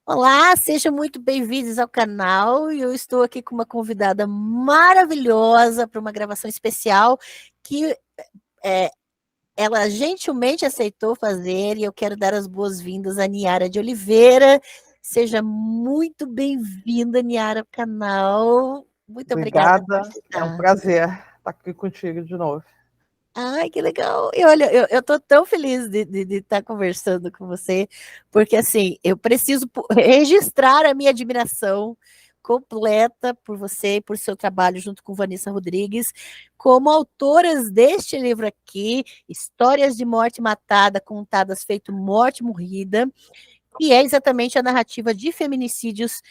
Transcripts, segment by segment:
Olá, sejam muito bem-vindos ao canal. E eu estou aqui com uma convidada maravilhosa para uma gravação especial que é, ela gentilmente aceitou fazer e eu quero dar as boas-vindas a Niara de Oliveira. Seja muito bem-vinda, Niara, ao canal. Muito obrigada por Obrigada, é um aceitar. prazer estar aqui contigo de novo. Ai, que legal. E olha, eu tô tão feliz de estar conversando com você, porque assim, eu preciso registrar a minha admiração completa por você e por seu trabalho junto com Vanessa Rodrigues, como autoras deste livro aqui, Histórias de Morte Matada, Contadas Feito Morte Morrida, que é exatamente a narrativa de feminicídios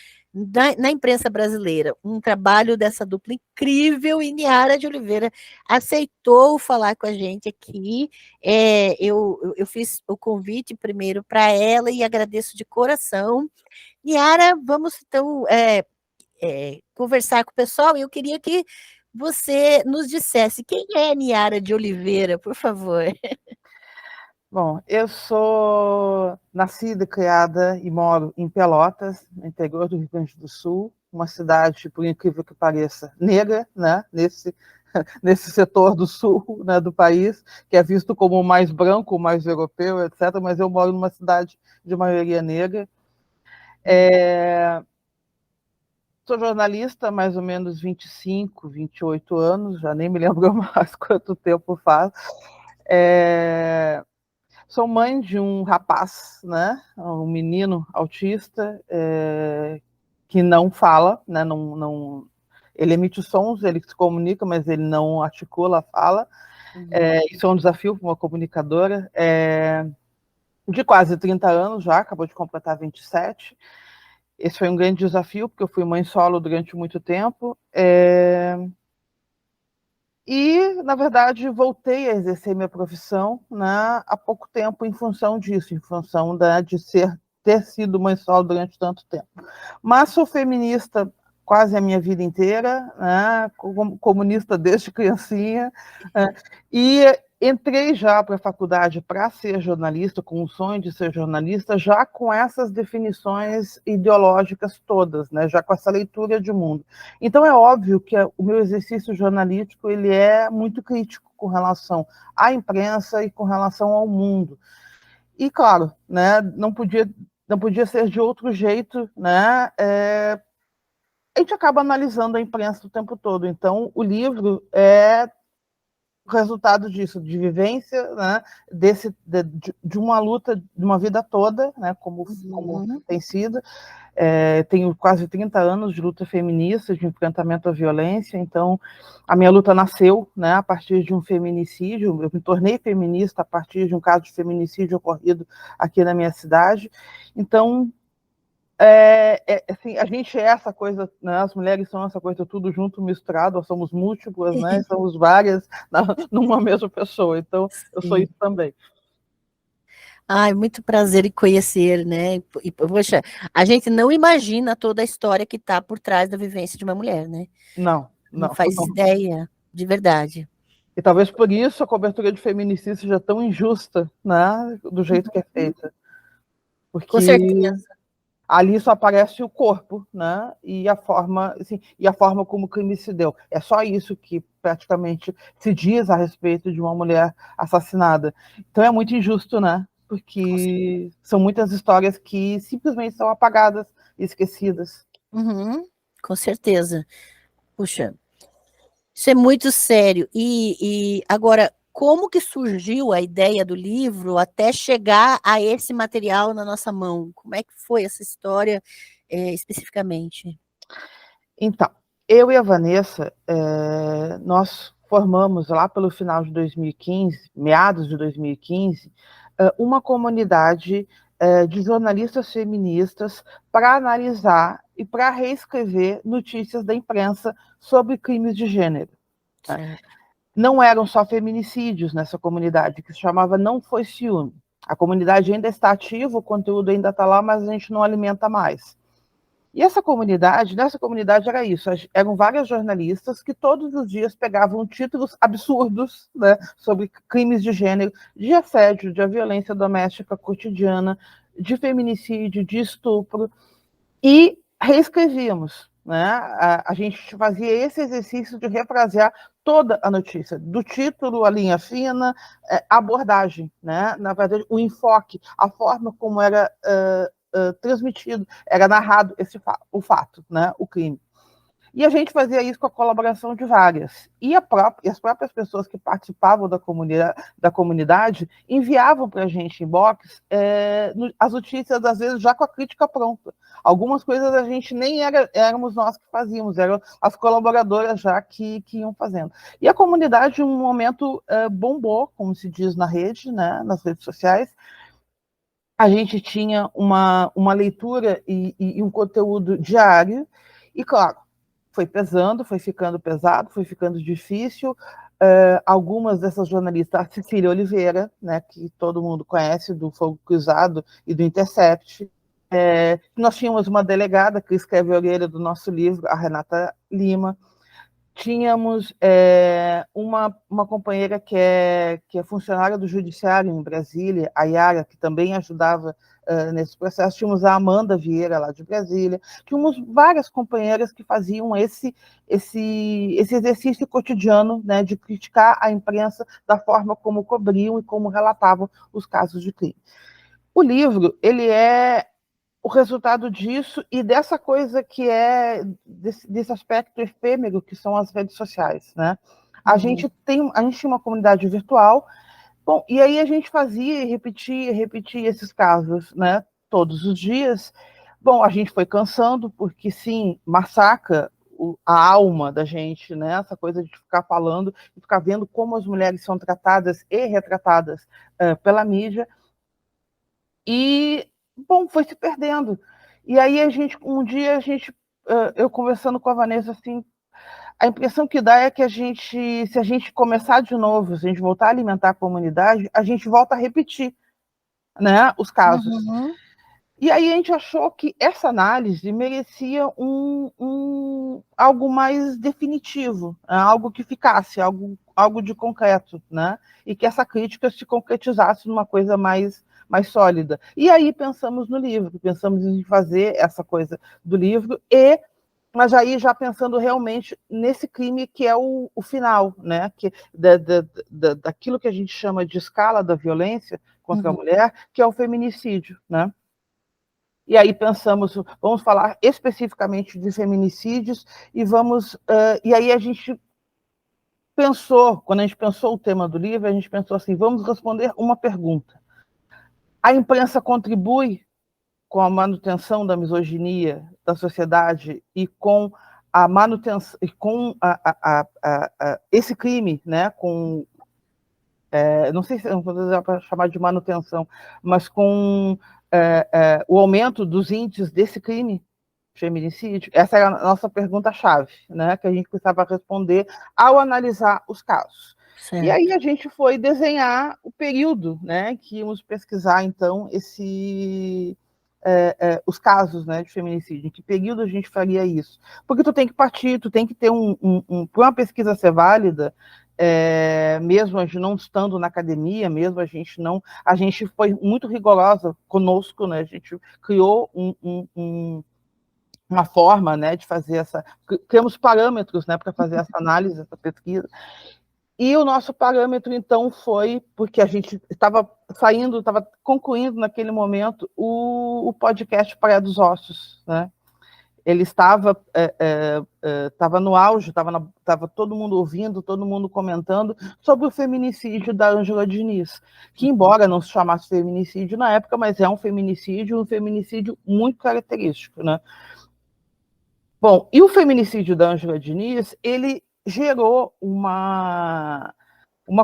na imprensa brasileira. Um trabalho dessa dupla incrível, e Niara de Oliveira aceitou falar com a gente aqui. Eu fiz o convite primeiro para ela e agradeço de coração. Niara, vamos então conversar com o pessoal. Eu queria que você nos dissesse quem é Niara de Oliveira, por favor. Bom, eu sou nascida, criada e moro em Pelotas, no interior do Rio Grande do Sul, uma cidade, por incrível que pareça, negra, né? Nesse setor do sul, né, do país, que é visto como mais branco, mais europeu, etc., mas eu moro numa cidade de maioria negra. Sou jornalista há mais ou menos 25, 28 anos, já nem me lembro mais quanto tempo faz. Sou mãe de um rapaz, né, um menino autista, que não fala, né, ele emite sons, ele se comunica, mas ele não articula a fala. Isso é um desafio para uma comunicadora. De quase 30 anos já, acabou de completar 27. Esse foi um grande desafio, porque eu fui mãe solo durante muito tempo. E, na verdade, voltei a exercer minha profissão, né, há pouco tempo em função disso, em função de ter sido mãe solo durante tanto tempo. Mas sou feminista quase a minha vida inteira, né, comunista desde criancinha, e entrei já para a faculdade para ser jornalista, com o sonho de ser jornalista, já com essas definições ideológicas todas, né, já com essa leitura de mundo. Então é óbvio que o meu exercício jornalístico ele é muito crítico com relação à imprensa e com relação ao mundo. E claro, né, não podia ser de outro jeito, né? A gente acaba analisando a imprensa o tempo todo. Então o livro é resultado disso, de vivência, né, de uma luta de uma vida toda, né, como tem sido. Tenho quase 30 anos de luta feminista, de enfrentamento à violência, então a minha luta nasceu, né, a partir de um feminicídio. Eu me tornei feminista a partir de um caso de feminicídio ocorrido aqui na minha cidade. Então, assim, a gente é essa coisa, né, as mulheres são essa coisa tudo junto, misturado, nós somos múltiplas, né, somos várias numa mesma pessoa, então eu sou isso também. Ai, muito prazer em conhecer, né? E, poxa, a gente não imagina toda a história que está por trás da vivência de uma mulher, né? Não. Não faz ideia, de verdade. E talvez por isso a cobertura de feminicídio seja tão injusta, né, do jeito que é feita. Com Porque certeza. ali só aparece o corpo, né, e a forma, assim, como o crime se deu. É só isso que praticamente se diz a respeito de uma mulher assassinada. Então é muito injusto, né? Porque são muitas histórias que simplesmente são apagadas e esquecidas. Com certeza. Puxa, isso é muito sério. E agora, como que surgiu a ideia do livro até chegar a esse material na nossa mão? Como é que foi essa história especificamente? Então, eu e a Vanessa, nós formamos lá pelo final de 2015, meados de 2015, uma comunidade de jornalistas feministas para analisar e para reescrever notícias da imprensa sobre crimes de gênero. Certo. Não eram só feminicídios nessa comunidade, que se chamava Não Foi Ciúme. A comunidade ainda está ativa, o conteúdo ainda está lá, mas a gente não alimenta mais. E nessa comunidade era isso, eram várias jornalistas que todos os dias pegavam títulos absurdos, né, sobre crimes de gênero, de assédio, de violência doméstica cotidiana, de feminicídio, de estupro, e reescrevíamos, né? A gente fazia esse exercício de refrasear toda a notícia, do título, a linha fina, a abordagem, né? Na verdade, o enfoque, a forma como era transmitido, era narrado o fato, né? O crime. E a gente fazia isso com a colaboração de várias. E as próprias pessoas que participavam da comunidade enviavam para a gente inbox as notícias, às vezes, já com a crítica pronta. Algumas coisas a gente nem éramos nós que fazíamos, eram as colaboradoras já que iam fazendo. E a comunidade, em um momento, bombou, como se diz na rede, né, nas redes sociais. A gente tinha uma leitura e um conteúdo diário, e, claro, foi pesando, foi ficando pesado, foi ficando difícil. Algumas dessas jornalistas, a Cecília Oliveira, né, que todo mundo conhece, do Fogo Cruzado e do Intercept. Nós tínhamos uma delegada que escreve a orelha do nosso livro, a Renata Lima. Tínhamos uma companheira que é funcionária do Judiciário em Brasília, a Yara, que também ajudava nesse processo. Tínhamos a Amanda Vieira, lá de Brasília. Tínhamos várias companheiras que faziam esse exercício cotidiano, né, de criticar a imprensa da forma como cobriam e como relatavam os casos de crime. O livro, ele é o resultado disso e dessa coisa que é desse aspecto efêmero que são as redes sociais, né? A gente tinha uma comunidade virtual, bom, e aí a gente fazia e repetia esses casos, né? Todos os dias. Bom, a gente foi cansando, porque sim, massacra a alma da gente, né? Essa coisa de ficar falando e ficar vendo como as mulheres são tratadas e retratadas pela mídia. E, bom, foi se perdendo. E aí um dia eu conversando com a Vanessa, assim, a impressão que dá é que se a gente começar de novo, se a gente voltar a alimentar a comunidade, a gente volta a repetir, né, os casos. E aí a gente achou que essa análise merecia algo mais definitivo, algo que ficasse, algo de concreto, né? E que essa crítica se concretizasse numa coisa mais sólida. E aí pensamos no livro, pensamos em fazer essa coisa do livro, mas aí já pensando realmente nesse crime que é o final, né? Que, daquilo que a gente chama de escala da violência contra a mulher, que é o feminicídio, né? E aí pensamos, vamos falar especificamente de feminicídios e aí a gente pensou, quando a gente pensou o tema do livro, a gente pensou assim, vamos responder uma pergunta. A imprensa contribui com a manutenção da misoginia da sociedade e com a manutenção, e com esse crime, né, não sei se não vou para chamar de manutenção, mas com o aumento dos índices desse crime, feminicídio? Essa era a nossa pergunta-chave, né, que a gente precisava responder ao analisar os casos. Certo. E aí a gente foi desenhar o período, né, que íamos pesquisar, então, os casos, né, de feminicídio. Em que período a gente faria isso? Porque tu tem que partir, tu tem que ter para uma pesquisa ser válida, mesmo a gente não estando na academia, mesmo a gente foi muito rigorosa conosco, né, a gente criou uma forma, né, de fazer criamos parâmetros, né, para fazer essa análise, essa pesquisa. E o nosso parâmetro, então, foi, porque a gente estava concluindo naquele momento o podcast Praia dos Ossos, né? Ele estava no auge, estava todo mundo ouvindo, todo mundo comentando sobre o feminicídio da Ângela Diniz, que, embora não se chamasse feminicídio na época, mas é um feminicídio muito característico, né? Bom, e o feminicídio da Ângela Diniz, ele gerou uma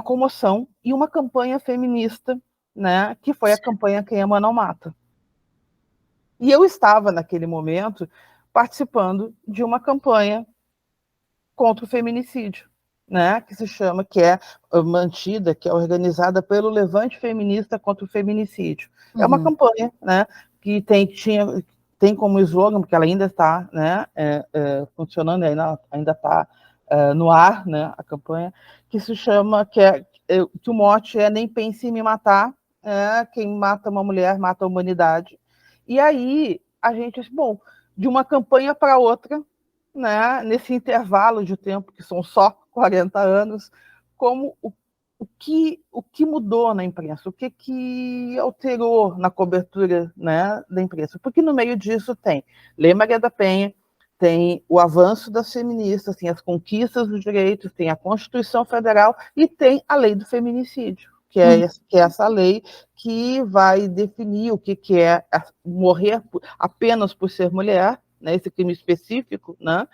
comoção e uma campanha feminista, né, que foi a campanha Quem Ama Não Mata. E eu estava, naquele momento, participando de uma campanha contra o feminicídio, né, que é mantida, que é organizada pelo Levante Feminista contra o Feminicídio. É uma campanha, né, que tem como slogan, porque ela ainda está, né, funcionando, ainda está no ar, né, a campanha, que se chama, que o mote é Nem Pense em Me Matar, quem mata uma mulher mata a humanidade. E aí a gente, bom, de uma campanha para outra, né, nesse intervalo de tempo, que são só 40 anos, como o que mudou na imprensa, o que alterou na cobertura, né, da imprensa. Porque no meio disso tem Lei Maria da Penha, tem o avanço das feministas, tem as conquistas dos direitos, tem a Constituição Federal e tem a lei do feminicídio, que é essa lei que vai definir o que é morrer apenas por ser mulher, né, esse crime específico, né,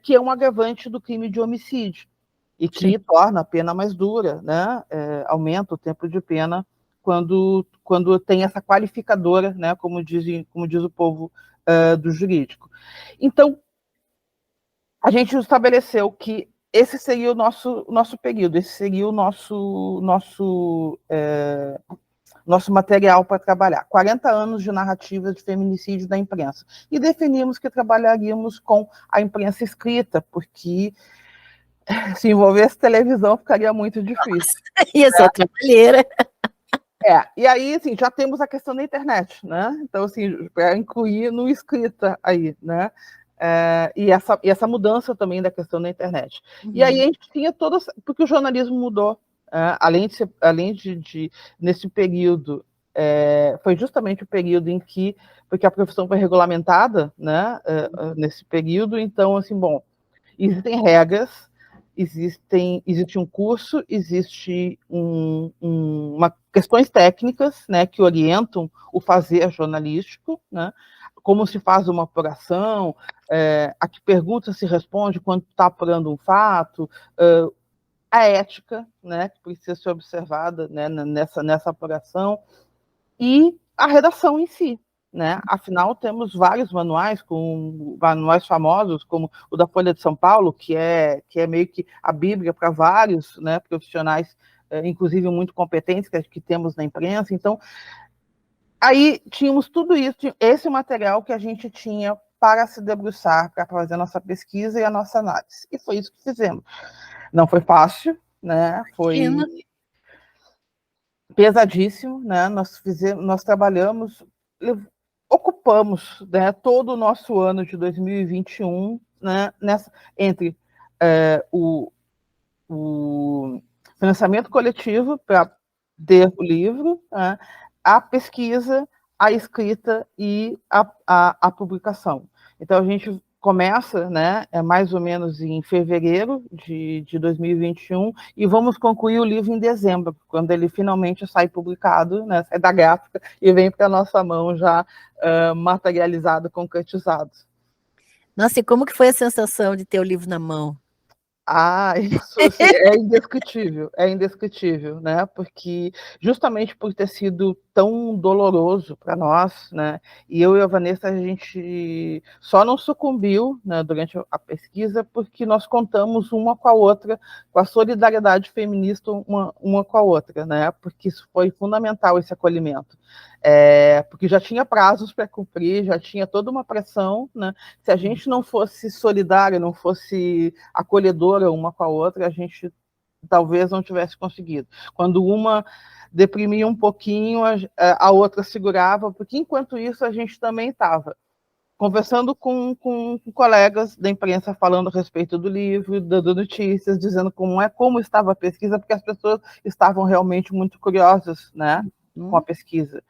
que é um agravante do crime de homicídio e que torna a pena mais dura, né, aumenta o tempo de pena quando tem essa qualificadora, né, como diz o povo do jurídico. Então, a gente estabeleceu que esse seria o nosso período, esse seria o nosso material para trabalhar. 40 anos de narrativa de feminicídio da imprensa. E definimos que trabalharíamos com a imprensa escrita, porque se envolvesse televisão ficaria muito difícil. Ia ser trabalheira. E aí, assim, já temos a questão da internet, né? Então, assim, para incluir no escrita aí, né? E essa mudança também da questão da internet. E aí a gente tinha todas, porque o jornalismo mudou, além de nesse período, foi justamente o período em que, porque a profissão foi regulamentada, né? Nesse período, então, assim, bom, existem regras, existe um curso, existe questões técnicas, né, que orientam o fazer jornalístico, né, como se faz uma apuração, a que pergunta se responde quando está apurando um fato, a ética, né, que precisa ser observada, né, nessa apuração, e a redação em si. Né? Afinal, temos vários manuais, manuais famosos, como o da Folha de São Paulo, que é meio que a bíblia para vários, né, profissionais, inclusive muito competentes, que temos na imprensa. Então, aí tínhamos tudo isso, esse material que a gente tinha para se debruçar, para fazer a nossa pesquisa e a nossa análise. E foi isso que fizemos. Não foi fácil, né? Foi pesadíssimo, né? Nós trabalhamos, ocupamos, né, todo o nosso ano de 2021, né, entre o financiamento coletivo para ter o livro, né, a pesquisa, a escrita e a publicação. Então, a gente começa, né, mais ou menos em fevereiro de 2021, e vamos concluir o livro em dezembro, quando ele finalmente sai publicado, né, sai da gráfica e vem para a nossa mão já materializado, concretizado. Nossa, e como que foi a sensação de ter o livro na mão? Isso assim, é indescritível, né? Porque justamente por ter sido tão doloroso para nós, né? E eu e a Vanessa, a gente só não sucumbiu, né, durante a pesquisa porque nós contamos uma com a outra, com a solidariedade feminista uma com a outra, né? Porque isso foi fundamental, esse acolhimento. Porque já tinha prazos para cumprir, já tinha toda uma pressão, né? Se a gente não fosse solidária, não fosse acolhedora uma com a outra, a gente talvez não tivesse conseguido. Quando uma deprimia um pouquinho, a outra segurava, porque enquanto isso a gente também estava conversando com colegas da imprensa, falando a respeito do livro, dando notícias, dizendo como estava a pesquisa, porque as pessoas estavam realmente muito curiosas, né, com a pesquisa.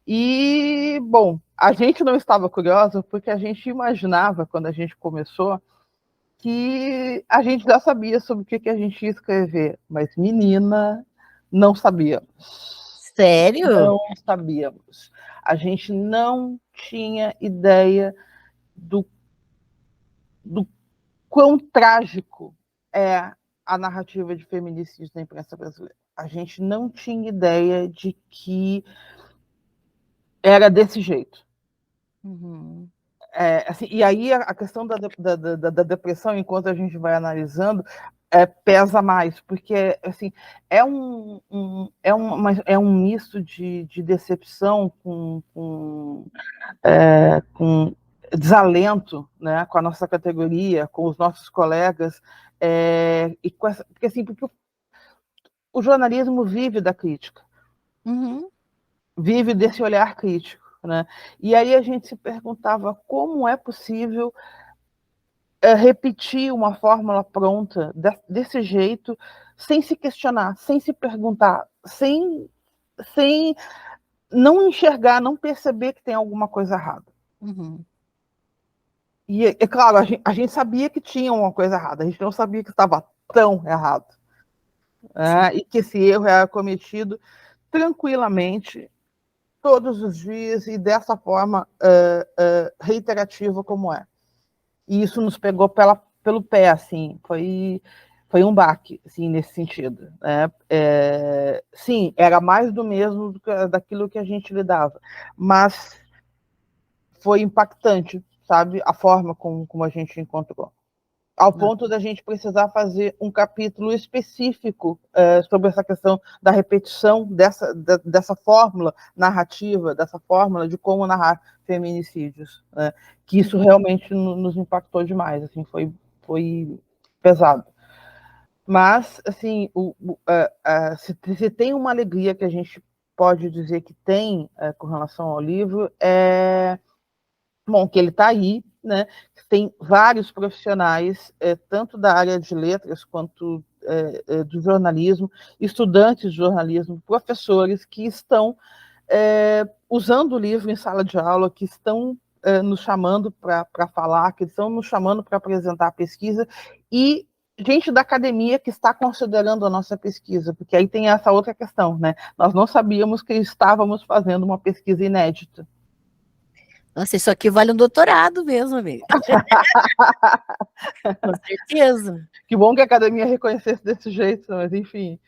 E, bom, a gente não estava curiosa porque a gente imaginava, quando a gente começou, que a gente já sabia sobre o que a gente ia escrever, mas, menina, não sabíamos. Sério? Não sabíamos. A gente não tinha ideia do quão trágico é a narrativa de feminicídio na imprensa brasileira. A gente não tinha ideia de que era desse jeito. Assim, e aí a questão da depressão, enquanto a gente vai analisando, pesa mais, porque assim, é um misto de decepção com desalento, né, com a nossa categoria, com os nossos colegas, porque o jornalismo vive da crítica. Uhum. Vive desse olhar crítico, né? E aí a gente se perguntava como é possível repetir uma fórmula pronta desse jeito, sem se questionar, sem se perguntar, sem não enxergar, não perceber que tem alguma coisa errada. Uhum. E, é claro, a gente sabia que tinha uma coisa errada, a gente não sabia que estava tão errado. E que esse erro era cometido tranquilamente, todos os dias, e dessa forma reiterativa como é. E isso nos pegou pelo pé, assim, foi um baque, assim, nesse sentido. Né? Sim, era mais do mesmo daquilo que a gente lidava, mas foi impactante, sabe, a forma como a gente encontrou. Ao ponto da gente precisar fazer um capítulo específico sobre essa questão da repetição dessa fórmula narrativa, dessa fórmula de como narrar feminicídios, né? Que isso realmente nos impactou demais, assim, foi pesado. Mas, assim, se tem uma alegria que a gente pode dizer que tem com relação ao livro, bom, que ele está aí, né? Tem vários profissionais, tanto da área de letras quanto do jornalismo, estudantes de jornalismo, professores que estão usando o livro em sala de aula, que estão nos chamando para falar, que estão nos chamando para apresentar a pesquisa, e gente da academia que está considerando a nossa pesquisa, porque aí tem essa outra questão, né? Nós não sabíamos que estávamos fazendo uma pesquisa inédita. Nossa, isso aqui vale um doutorado mesmo, amiga. Com certeza. Que bom que a academia reconhecesse desse jeito, mas enfim.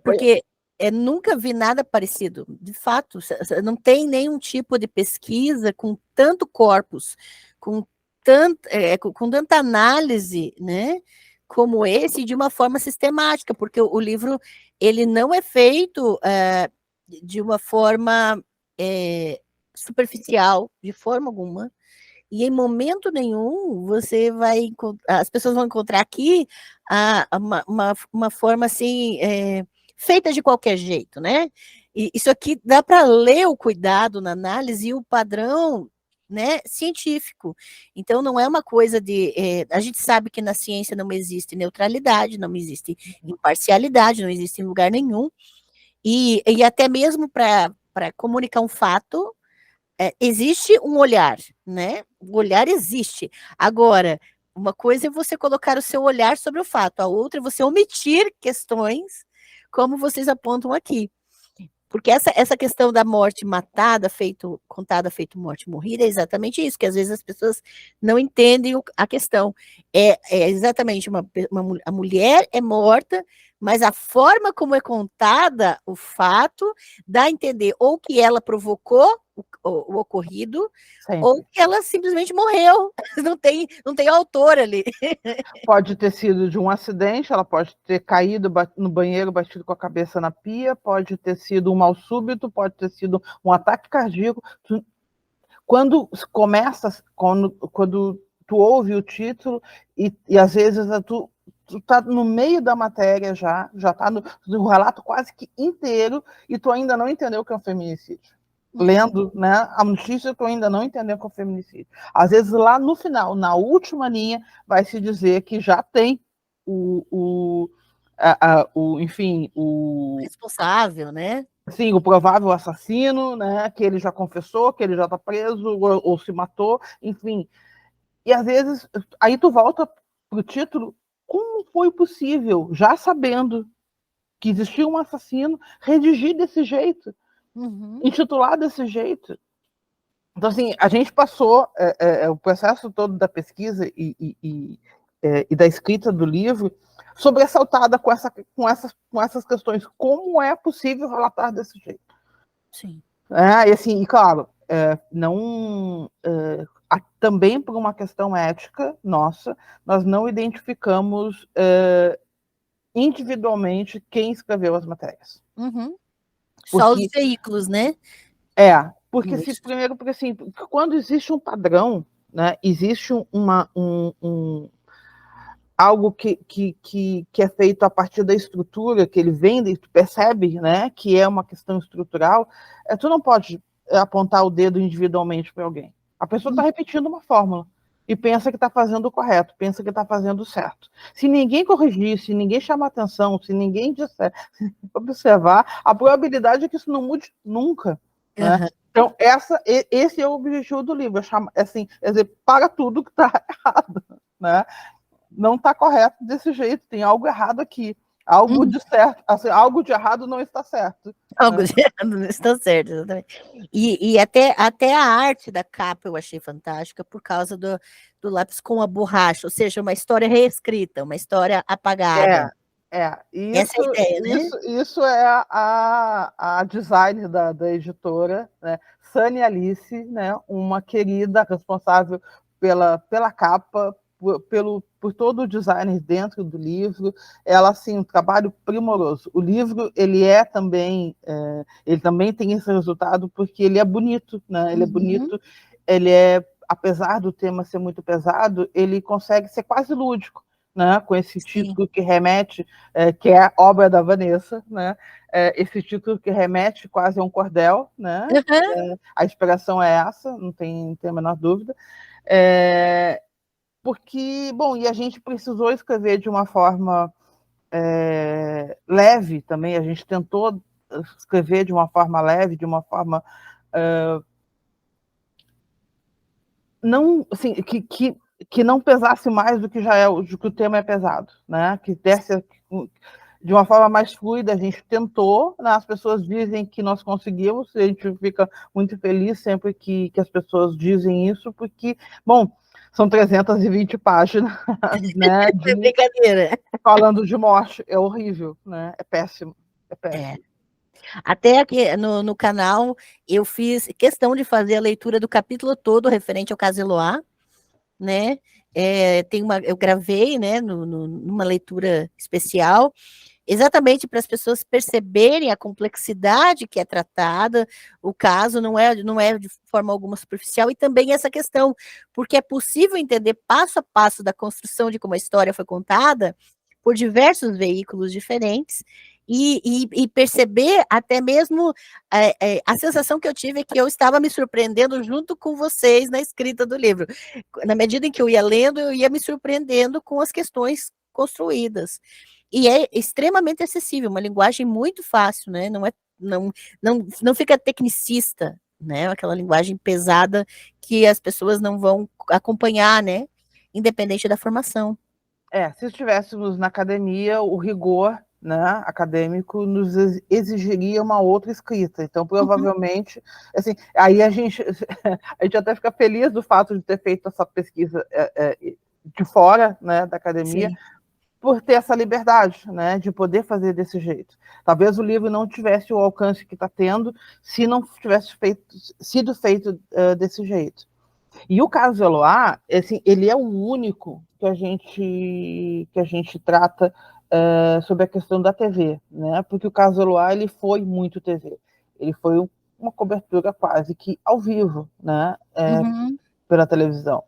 Porque nunca vi nada parecido. De fato, não tem nenhum tipo de pesquisa com tanto corpus, com tanta análise, né? Como esse, de uma forma sistemática, porque o livro ele não é feito de uma forma superficial, de forma alguma. E em momento nenhum você vai as pessoas vão encontrar aqui uma forma assim feita de qualquer jeito, né? E isso aqui dá para ler o cuidado na análise e o padrão, né, científico. Então não é uma coisa a gente sabe que na ciência não existe neutralidade, não existe imparcialidade, não existe em lugar nenhum. E até mesmo para comunicar um fato, existe um olhar, né? O olhar existe. Agora, uma coisa é você colocar o seu olhar sobre o fato, a outra é você omitir questões, como vocês apontam aqui. Porque essa questão da morte matada, contada, feito morte morrida, é exatamente isso, que às vezes as pessoas não entendem a questão. É exatamente a mulher é morta, mas a forma como é contada o fato dá a entender ou que ela provocou o ocorrido, Sempre. ou que ela simplesmente morreu. Não tem autor ali. Pode ter sido de um acidente, ela pode ter caído no banheiro, batido com a cabeça na pia, pode ter sido um mal súbito, pode ter sido um ataque cardíaco. Quando tu ouve o título e às vezes tu tá no meio da matéria já tá no relato quase que inteiro e tu ainda não entendeu o que é um feminicídio. Lendo, né, a notícia, tu ainda não entendeu o que é um feminicídio. Às vezes lá no final, na última linha, vai se dizer que já tem enfim, Responsável, né? sim, o provável assassino, né, que ele já confessou, que ele já está preso ou se matou, enfim. E às vezes, aí tu volta pro título, como foi possível, já sabendo que existia um assassino, redigir desse jeito, intitular desse jeito? Então, assim, a gente passou o processo todo da pesquisa e da escrita do livro sobressaltada com essas questões. Como é possível relatar desse jeito? Sim. E assim, e claro, não também por uma questão ética nossa, nós não identificamos individualmente quem escreveu as matérias. Só os veículos, né? Primeiro, porque assim, quando existe um padrão, né, existe algo que é feito a partir da estrutura, que ele vem, tu percebe, né, que é uma questão estrutural, tu não pode apontar o dedo individualmente para alguém. A pessoa está repetindo uma fórmula e pensa que está fazendo o correto, pensa que está fazendo o certo. Se ninguém corrigir, se ninguém chamar atenção, se ninguém disser, se observar, a probabilidade é que isso não mude nunca. Né? Uhum. Então, esse é o objetivo do livro, assim, é dizer, para tudo que está errado. Né? Não está correto desse jeito, tem algo errado aqui. Algo de certo, assim, algo de errado não está certo. Algo de errado não está certo, exatamente. E até a arte da capa eu achei fantástica por causa do lápis com a borracha, ou seja, uma história reescrita, uma história apagada. Essa é a ideia, né? Isso é a design da editora, né? Sunny Alice, né? Uma querida responsável pela capa, por todo o design dentro do livro. Ela, assim, um trabalho primoroso. O livro, ele também tem esse resultado porque ele é bonito, né? Ele é bonito, apesar do tema ser muito pesado, ele consegue ser quase lúdico. Né, com esse título que remete, que é a obra da Vanessa, né, esse título que remete quase a um cordel, né, a inspiração é essa, não tem a menor dúvida, porque, bom, e a gente precisou escrever de uma forma leve também, a gente tentou escrever de uma forma leve, de uma forma não, assim, que não pesasse mais do que do que o tema é pesado, né? Que desse de uma forma mais fluida. A gente tentou, né? As pessoas dizem que nós conseguimos, e a gente fica muito feliz sempre que as pessoas dizem isso, porque, bom, são 320 páginas, né? É brincadeira. Falando de morte, é horrível, né? É péssimo, é péssimo. Até aqui no canal eu fiz questão de fazer a leitura do capítulo todo referente ao caso Eloá, né? Eu gravei, né, numa leitura especial, exatamente para as pessoas perceberem a complexidade que é tratada. O caso não é de forma alguma superficial, e também essa questão, porque é possível entender passo a passo da construção de como a história foi contada por diversos veículos diferentes, e perceber até mesmo a sensação que eu tive é que eu estava me surpreendendo junto com vocês na escrita do livro. Na medida em que eu ia lendo, eu ia me surpreendendo com as questões construídas. E é extremamente acessível, uma linguagem muito fácil, né? Não fica tecnicista, né? Aquela linguagem pesada que as pessoas não vão acompanhar, né? Independente da formação. Se estivéssemos na academia, o rigor, né, acadêmico nos exigiria uma outra escrita. Então, provavelmente, assim, aí a gente até fica feliz do fato de ter feito essa pesquisa de fora, né, da academia, por ter essa liberdade, né, de poder fazer desse jeito. Talvez o livro não tivesse o alcance que está tendo se não tivesse sido feito desse jeito. E o caso Eloá, assim, ele é o único que a gente trata sobre a questão da TV, né? Porque o caso Eloá, ele foi muito TV. Ele foi uma cobertura quase que ao vivo, né? Pela televisão.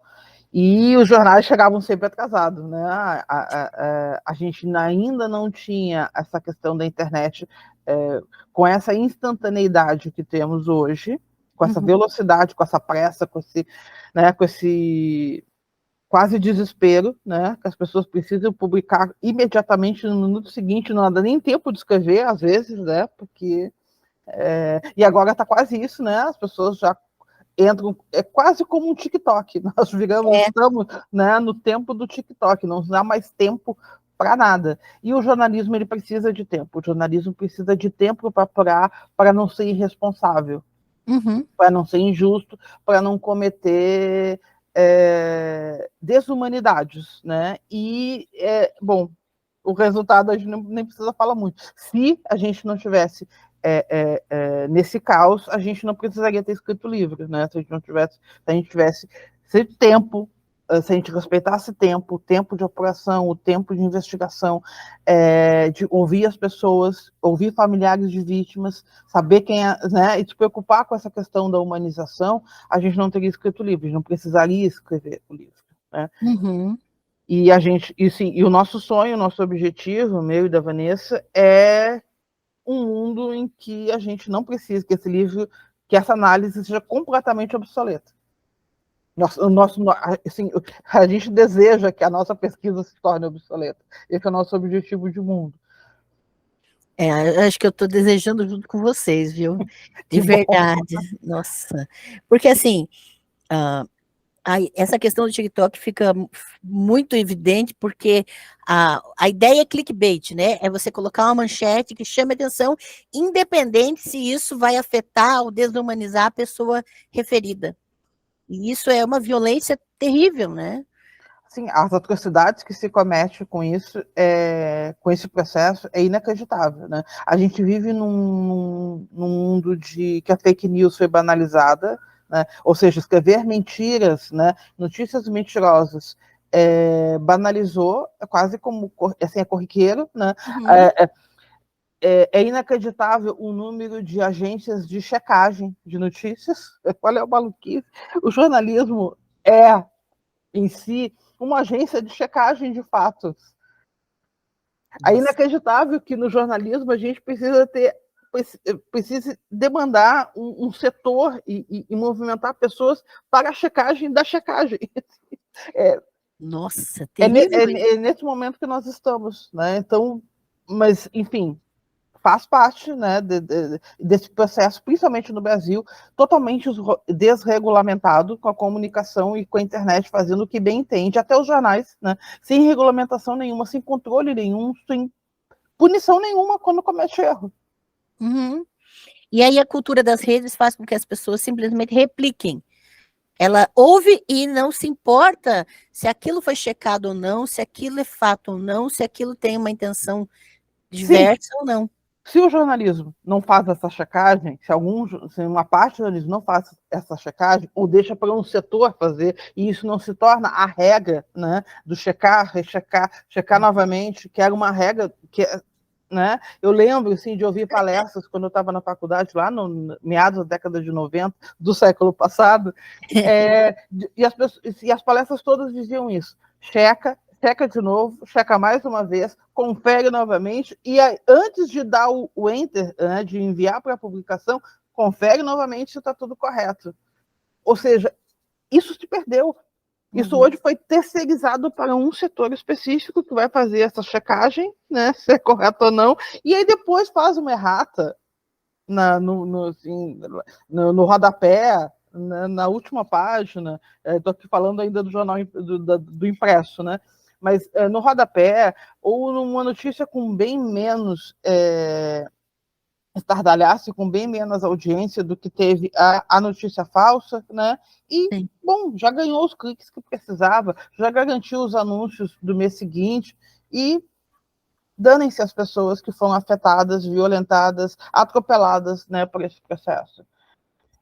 E os jornais chegavam sempre atrasados, né? A gente ainda não tinha essa questão da internet com essa instantaneidade que temos hoje, com essa velocidade, com essa pressa, com esse quase desespero, né? Que as pessoas precisam publicar imediatamente no minuto seguinte, não dá nem tempo de escrever, às vezes, né? Porque e agora está quase isso, né? As pessoas já entram, é quase como um TikTok. Nós estamos, né, no tempo do TikTok, não dá mais tempo para nada. E o jornalismo, ele precisa de tempo. O jornalismo precisa de tempo para apurar, para não ser irresponsável, para não ser injusto, para não cometer desumanidades, né? E, bom, o resultado a gente nem precisa falar muito. Se a gente não tivesse nesse caos, a gente não precisaria ter escrito o livro, né? Se a gente tivesse tempo, se a gente respeitasse o tempo de apuração, o tempo de investigação, de ouvir as pessoas, ouvir familiares de vítimas, saber quem é, né? E se preocupar com essa questão da humanização, a gente não teria escrito o livro, a gente não precisaria escrever o livro, né? E a gente, e o nosso sonho, o nosso objetivo, meu e da Vanessa, é um mundo em que a gente não precisa que esse livro, que essa análise seja completamente obsoleta. Assim, a gente deseja que a nossa pesquisa se torne obsoleta. Esse é o nosso objetivo de mundo. Acho que eu estou desejando junto com vocês, viu? De Que bom. verdade. Nossa. Porque assim, essa questão do TikTok fica muito evidente porque a ideia é clickbait, né? É você colocar uma manchete que chame atenção, independente se isso vai afetar ou desumanizar a pessoa referida. E isso é uma violência terrível, né? Assim, as atrocidades que se comete com isso, com esse processo, é inacreditável, né? A gente vive num mundo de que a fake news foi banalizada, né? Ou seja, escrever mentiras, né? Notícias mentirosas, banalizou, é quase como assim, é corriqueiro, né? Uhum. É inacreditável o número de agências de checagem de notícias. Qual é o maluquice? O jornalismo é, em si, uma agência de checagem de fatos. É Nossa. inacreditável que no jornalismo a gente precisa demandar um setor e movimentar pessoas para a checagem da checagem. Nossa, terrível isso. Nesse momento que nós estamos, né? Então, mas, enfim, faz parte, né, desse processo, principalmente no Brasil, totalmente desregulamentado, com a comunicação e com a internet fazendo o que bem entende, até os jornais, né, sem regulamentação nenhuma, sem controle nenhum, sem punição nenhuma quando comete erro. Uhum. E aí a cultura das redes faz com que as pessoas simplesmente repliquem. Ela ouve e não se importa se aquilo foi checado ou não, se aquilo é fato ou não, se aquilo tem uma intenção Sim, diversa ou não. se o jornalismo não faz essa checagem, se uma parte do jornalismo não faz essa checagem, ou deixa para um setor fazer, e isso não se torna a regra, né, do checar, rechecar, checar novamente, que era uma regra que, né, eu lembro assim, de ouvir palestras quando eu estava na faculdade, lá no meados da década de 90 do século passado, e as palestras todas diziam isso: checa de novo, checa mais uma vez, confere novamente, e aí, antes de dar o enter, né, de enviar para a publicação, confere novamente se está tudo correto. Ou seja, isso se perdeu. Isso hoje foi terceirizado para um setor específico que vai fazer essa checagem, né, se é correto ou não, e aí depois faz uma errata no rodapé, na última página. Estou aqui falando ainda do jornal do impresso, né? Mas no rodapé, ou numa notícia com bem menos estardalhaço, com bem menos audiência do que teve a notícia falsa, né? E, Sim. bom, já ganhou os cliques que precisava, já garantiu os anúncios do mês seguinte, e danem-se as pessoas que foram afetadas, violentadas, atropeladas, né, por esse processo.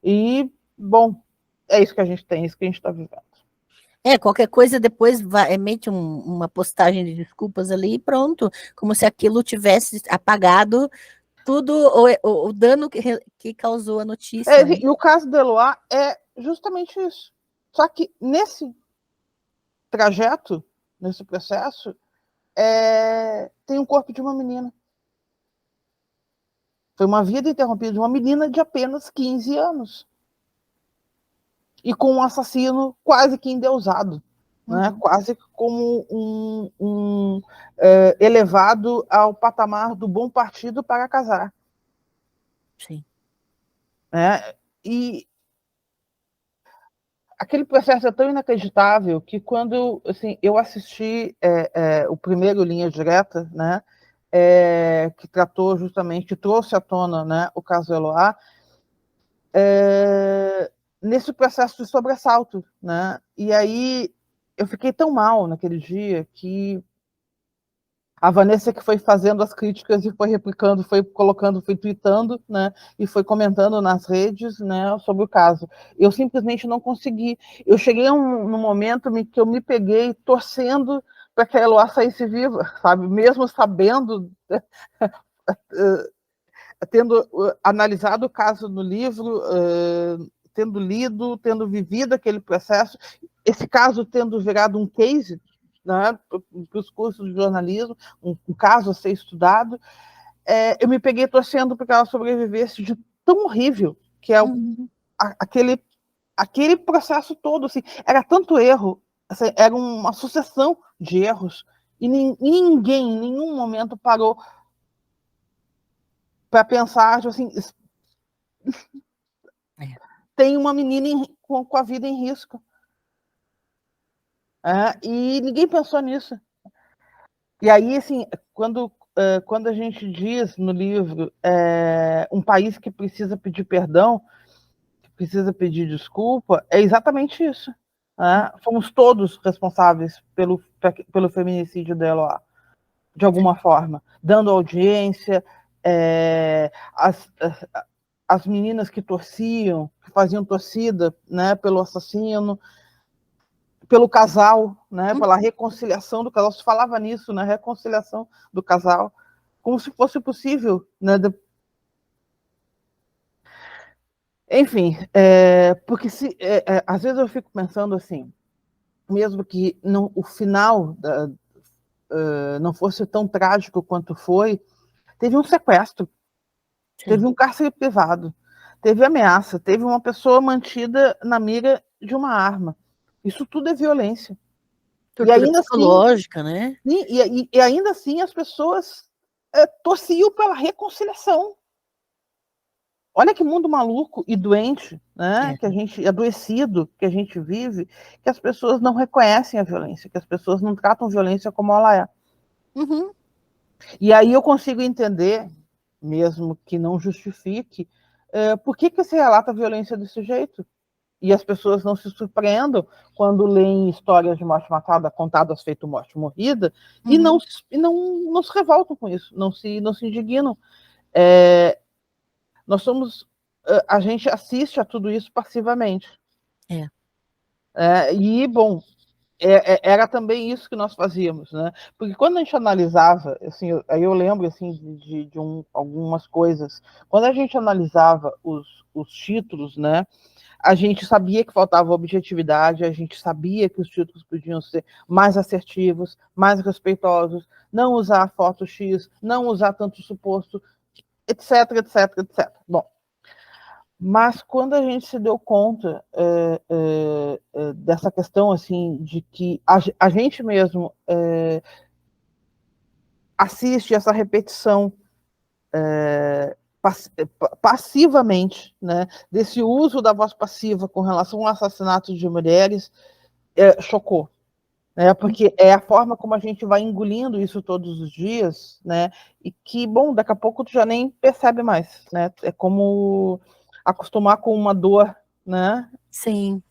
E, bom, é isso que a gente tem, é isso que a gente está vivendo. Qualquer coisa depois emite uma postagem de desculpas ali e pronto, como se aquilo tivesse apagado tudo o dano que causou a notícia, né? E o caso do Eloá é justamente isso. Só que nesse trajeto, nesse processo, tem um corpo de uma menina. Foi uma vida interrompida de uma menina de apenas 15 anos. E com um assassino quase que endeusado. Né? Quase como elevado ao patamar do bom partido para casar. Sim. E aquele processo é tão inacreditável que quando assim, eu assisti o primeiro Linha Direta, né, que tratou justamente, que trouxe à tona, né, o caso Eloá, nesse processo de sobressalto, né, e aí eu fiquei tão mal naquele dia que a Vanessa que foi fazendo as críticas e foi replicando, foi colocando, foi tweetando, né, e foi comentando nas redes, né, sobre o caso. Eu simplesmente não consegui. Eu cheguei num momento em que eu me peguei torcendo para que a Eloá saísse viva, sabe? Mesmo sabendo, tendo analisado o caso no livro, tendo lido, tendo vivido aquele processo, esse caso tendo virado um case né, para os cursos de jornalismo, um caso a ser estudado, eu me peguei torcendo para que ela sobrevivesse de tão horrível que é aquele processo todo. Assim, era tanto erro, assim, era uma sucessão de erros, e ninguém em nenhum momento parou para pensar, tipo assim, tem uma menina com a vida em risco. E ninguém pensou nisso. E aí, assim, quando a gente diz no livro um país que precisa pedir perdão, que precisa pedir desculpa, é exatamente isso. Fomos todos responsáveis pelo feminicídio dela, de alguma forma, dando audiência, as meninas que torciam, que faziam torcida, né, pelo assassino, pelo casal, né, pela reconciliação do casal. Se falava nisso, na reconciliação do casal, como se fosse possível, né? Enfim, porque às vezes eu fico pensando assim, mesmo que o final não fosse tão trágico quanto foi, teve um sequestro, teve um cárcere privado, teve ameaça, teve uma pessoa mantida na mira de uma arma. Isso tudo é violência. Tortura e ainda psicológica, assim, né? E ainda assim as pessoas torciam pela reconciliação. Olha que mundo maluco e doente, né? Que a gente, adoecido, que a gente vive, que as pessoas não reconhecem a violência, que as pessoas não tratam violência como ela é. Uhum. E aí eu consigo entender, mesmo que não justifique, por que se relata a violência desse jeito. E as pessoas não se surpreendam quando leem histórias de morte matada contadas feito morte morrida, e não se revoltam com isso, não se indignam. A gente assiste a tudo isso passivamente. E, bom, era também isso que nós fazíamos, né? Porque quando a gente analisava, assim, aí eu lembro assim, de algumas coisas, quando a gente analisava os títulos, né? A gente sabia que faltava objetividade, a gente sabia que os títulos podiam ser mais assertivos, mais respeitosos, não usar foto X, não usar tanto suposto, etc, etc, etc. Bom, mas quando a gente se deu conta dessa questão, assim, de que a gente mesmo assiste essa repetição passivamente, né, desse uso da voz passiva com relação ao assassinato de mulheres, chocou. Porque é a forma como a gente vai engolindo isso todos os dias, né? E que, bom, daqui a pouco tu já nem percebe mais, né? É como acostumar com uma dor, né? Sim.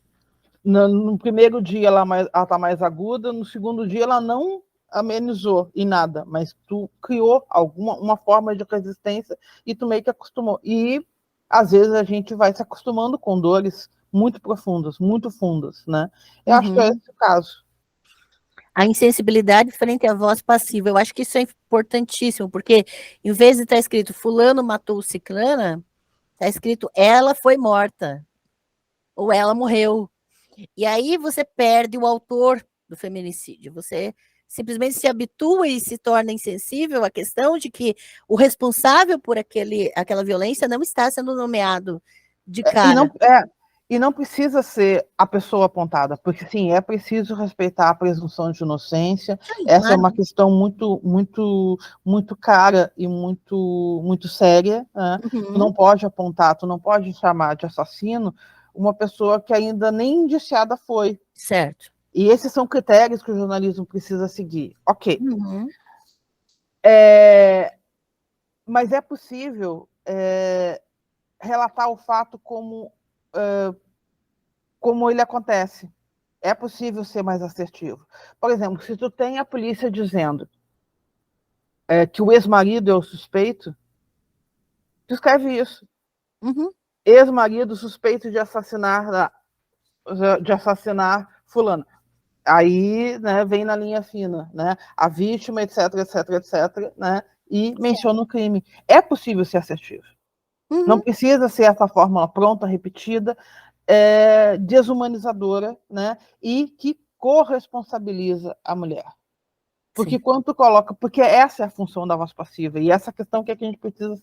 No primeiro dia ela está mais aguda, no segundo dia ela não amenizou em nada, mas tu criou uma forma de resistência e tu meio que acostumou. E às vezes a gente vai se acostumando com dores muito profundas, muito fundas, né? Eu acho que é esse o caso. A insensibilidade frente à voz passiva. Eu acho que isso é importantíssimo, porque em vez de estar escrito fulano matou ciclana, está escrito ela foi morta, ou ela morreu. E aí você perde o autor do feminicídio, você simplesmente se habitua e se torna insensível à questão de que o responsável por aquela violência não está sendo nomeado de cara. E não precisa ser a pessoa apontada, porque sim, é preciso respeitar a presunção de inocência. Essa é uma questão muito, muito, muito cara e muito, muito séria. Né? Tu não pode apontar, tu não pode chamar de assassino uma pessoa que ainda nem indiciada foi. Certo. E esses são critérios que o jornalismo precisa seguir. Ok. Mas é possível relatar o fato como ele acontece. É possível ser mais assertivo. Por exemplo, se tu tem a polícia dizendo que o ex-marido é o suspeito, tu escreve isso. Ex-marido suspeito de assassinar fulano. Aí, né, vem na linha fina, né? A vítima, etc, etc, etc, né? E menciona o crime. É possível ser assertivo. Não precisa ser essa fórmula pronta, repetida, desumanizadora, né? E que corresponsabiliza a mulher. Porque Sim. quando tu coloca, porque essa é a função da voz passiva, e essa questão que a gente precisa,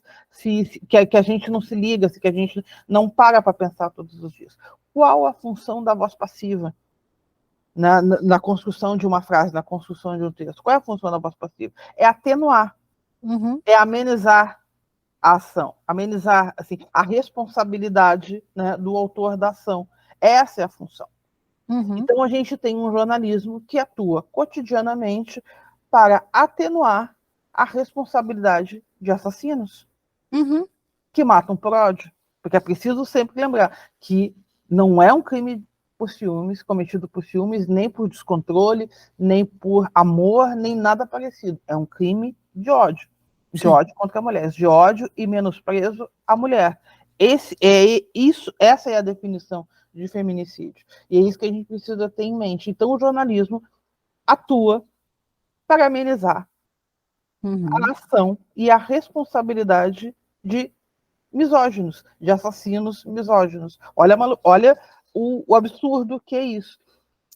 que a gente não se liga, que a gente não para pensar todos os dias. Qual a função da voz passiva na construção de uma frase, na construção de um texto? Qual é a função da voz passiva? É atenuar, é amenizar a ação, amenizar assim, a responsabilidade, né, do autor da ação. Essa é a função. Então, a gente tem um jornalismo que atua cotidianamente para atenuar a responsabilidade de assassinos que matam por ódio. Porque é preciso sempre lembrar que não é um crime por ciúmes, cometido por ciúmes, nem por descontrole, nem por amor, nem nada parecido. É um crime de ódio. De ódio contra a mulher, de ódio e menosprezo à mulher. Essa é a definição de feminicídio. E é isso que a gente precisa ter em mente. Então, o jornalismo atua para amenizar a ação e a responsabilidade de misóginos, de assassinos misóginos. Olha o absurdo que é isso.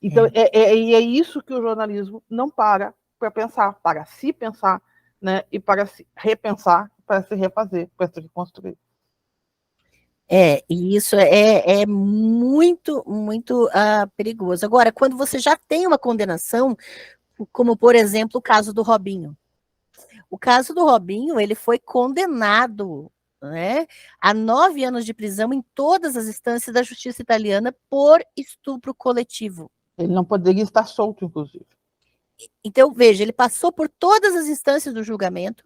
Então, é isso que o jornalismo não para pensar, para se pensar, né, e para se repensar, para se refazer, para se reconstruir. E isso é muito, muito perigoso. Agora, quando você já tem uma condenação, como, por exemplo, o caso do Robinho. O caso do Robinho, ele foi condenado, né, a 9 anos de prisão em todas as instâncias da justiça italiana por estupro coletivo. Ele não poderia estar solto, inclusive. Então, veja, ele passou por todas as instâncias do julgamento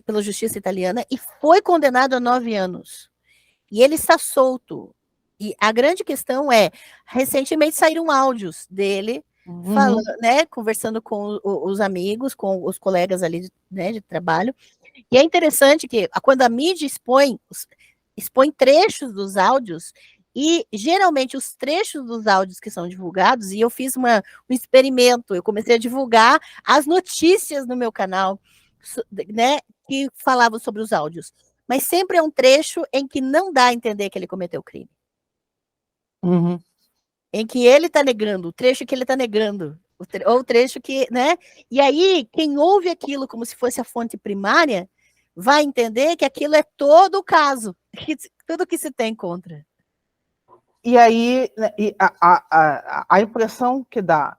pela justiça italiana e foi condenado a 9 anos. E ele está solto. E a grande questão é, recentemente saíram áudios dele falando, né, conversando com os amigos, com os colegas ali, né, de trabalho. E é interessante que quando a mídia expõe trechos dos áudios, e geralmente os trechos dos áudios que são divulgados, e eu fiz um experimento, eu comecei a divulgar as notícias no meu canal, né, que falavam sobre os áudios. Mas sempre é um trecho em que não dá a entender que ele cometeu crime. Em que ele está negando, o trecho que ele está negando, ou o trecho que, né? E aí, quem ouve aquilo como se fosse a fonte primária, vai entender que aquilo é todo o caso, tudo que se tem contra. E aí, a impressão que dá,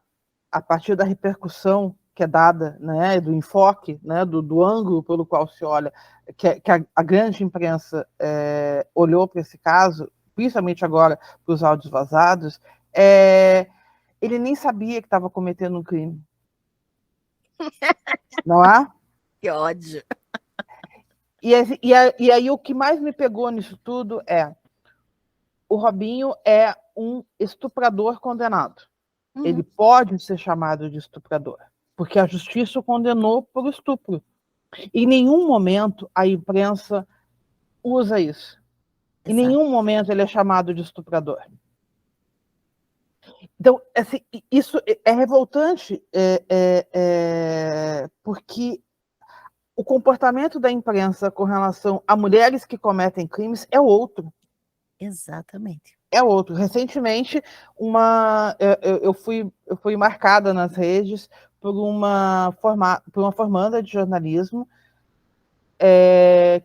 a partir da repercussão que é dada, né, do enfoque, né, do ângulo pelo qual se olha, que a grande imprensa olhou para esse caso, principalmente agora para os áudios vazados, ele nem sabia que estava cometendo um crime. Não é? Que ódio. E aí o que mais me pegou nisso tudo o Robinho é um estuprador condenado. Ele pode ser chamado de estuprador, porque a justiça o condenou por estupro. Em nenhum momento a imprensa usa isso. Em nenhum momento ele é chamado de estuprador. Então, assim, isso é revoltante, porque o comportamento da imprensa com relação a mulheres que cometem crimes é outro. Exatamente. É outro. Recentemente, eu fui marcada nas redes por uma formanda de jornalismo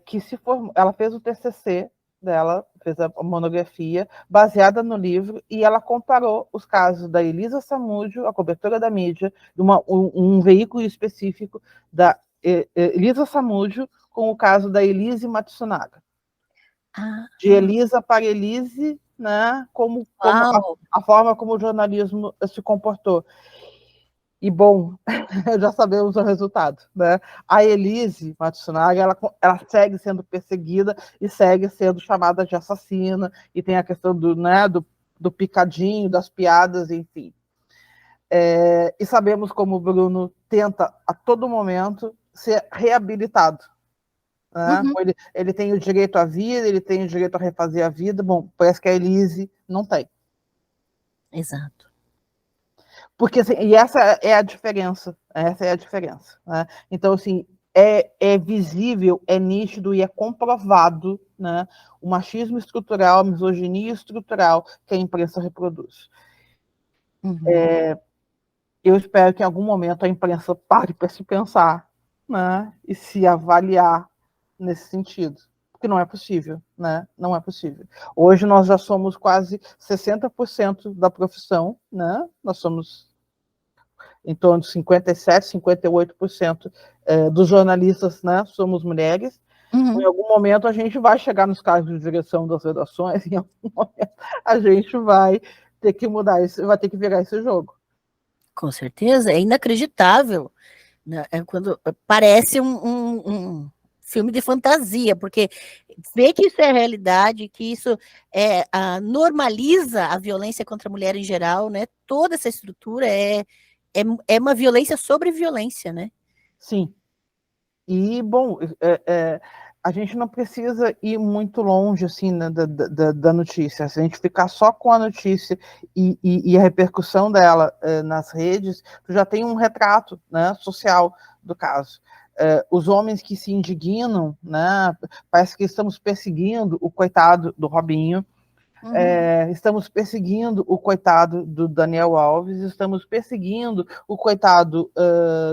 que se formou. Ela fez o TCC dela, fez a monografia baseada no livro, e ela comparou os casos da Elisa Samúdio, a cobertura da mídia, de um veículo específico da Elisa Samúdio, com o caso da Elise Matsunaga. De Elisa para Elise, né, como a forma como o jornalismo se comportou. E, bom, já sabemos o resultado, né? A Elise Matsunaga, ela segue sendo perseguida e segue sendo chamada de assassina, e tem a questão do picadinho, das piadas, enfim. E sabemos como o Bruno tenta, a todo momento, ser reabilitado. Né? Ele tem o direito à vida, ele tem o direito a refazer a vida. Bom, parece que a Elise não tem. Exato. Porque, assim, e essa é a diferença. Né? Então, assim, é visível, é nítido e é comprovado, né, o machismo estrutural, a misoginia estrutural que a imprensa reproduz. Uhum. Eu espero que em algum momento a imprensa pare para se pensar, né, e se avaliar nesse sentido, porque não é possível, né? Não é possível. Hoje nós já somos quase 60% da profissão, né? Nós somos em torno de 57, 58% dos jornalistas, né? Somos mulheres. Em Uhum. algum momento a gente vai chegar nos cargos de direção das redações, em algum momento a gente vai ter que mudar isso, vai ter que virar esse jogo. Com certeza, é inacreditável, né? É quando parece um filme de fantasia, porque vê que isso é realidade, que isso normaliza a violência contra a mulher em geral, né? Toda essa estrutura é uma violência sobre violência, né? Sim. E, bom, a gente não precisa ir muito longe assim, né, da notícia. Se a gente ficar só com a notícia e a repercussão dela nas redes, tu já tem um retrato, né, social do caso. Os homens que se indignam, né, parece que estamos perseguindo o coitado do Robinho, estamos perseguindo o coitado do Daniel Alves, estamos perseguindo o coitado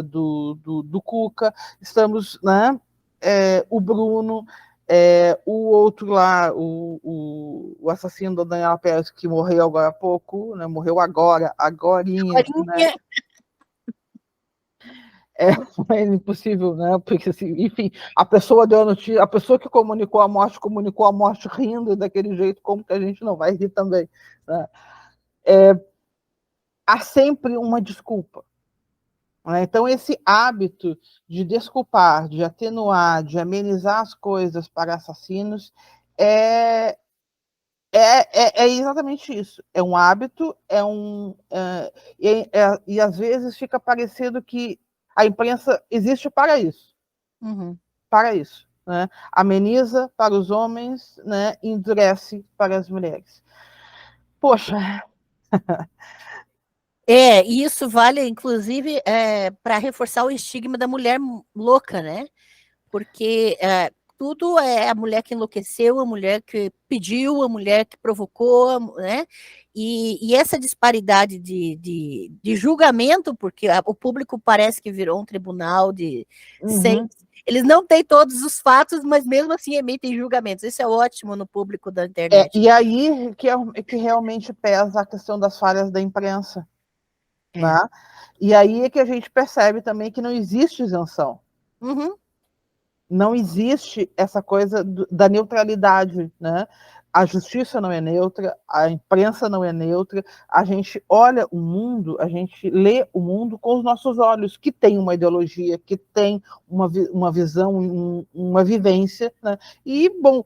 do Cuca, estamos, né, o Bruno, o outro lá, o assassino da Daniela Pérez, que morreu agora há pouco, né, morreu agorinha, né? É impossível, né? Porque, assim, enfim, a pessoa deu a notícia, a pessoa que comunicou a morte rindo daquele jeito, como que a gente não vai rir também, né? Há sempre uma desculpa, né? Então, esse hábito de desculpar, de atenuar, de amenizar as coisas para assassinos é, é exatamente isso. É um hábito, e às vezes fica parecendo que a imprensa existe para isso. Uhum. Para isso, né? Ameniza para os homens, né? Endurece para as mulheres. Poxa. E isso vale, inclusive, para reforçar o estigma da mulher louca, né? Porque tudo é a mulher que enlouqueceu, a mulher que pediu, a mulher que provocou, né? E essa disparidade de julgamento, porque o público parece que virou um tribunal sem. Uhum. Eles não têm todos os fatos, mas mesmo assim emitem julgamentos. Isso é ótimo no público da internet. E aí que realmente pesa a questão das falhas da imprensa, né? É. E aí é que a gente percebe também que não existe isenção. Uhum. Não existe essa coisa da neutralidade, né? A justiça não é neutra, a imprensa não é neutra, a gente olha o mundo, a gente lê o mundo com os nossos olhos, que tem uma ideologia, que tem uma visão, uma vivência, né? E, bom,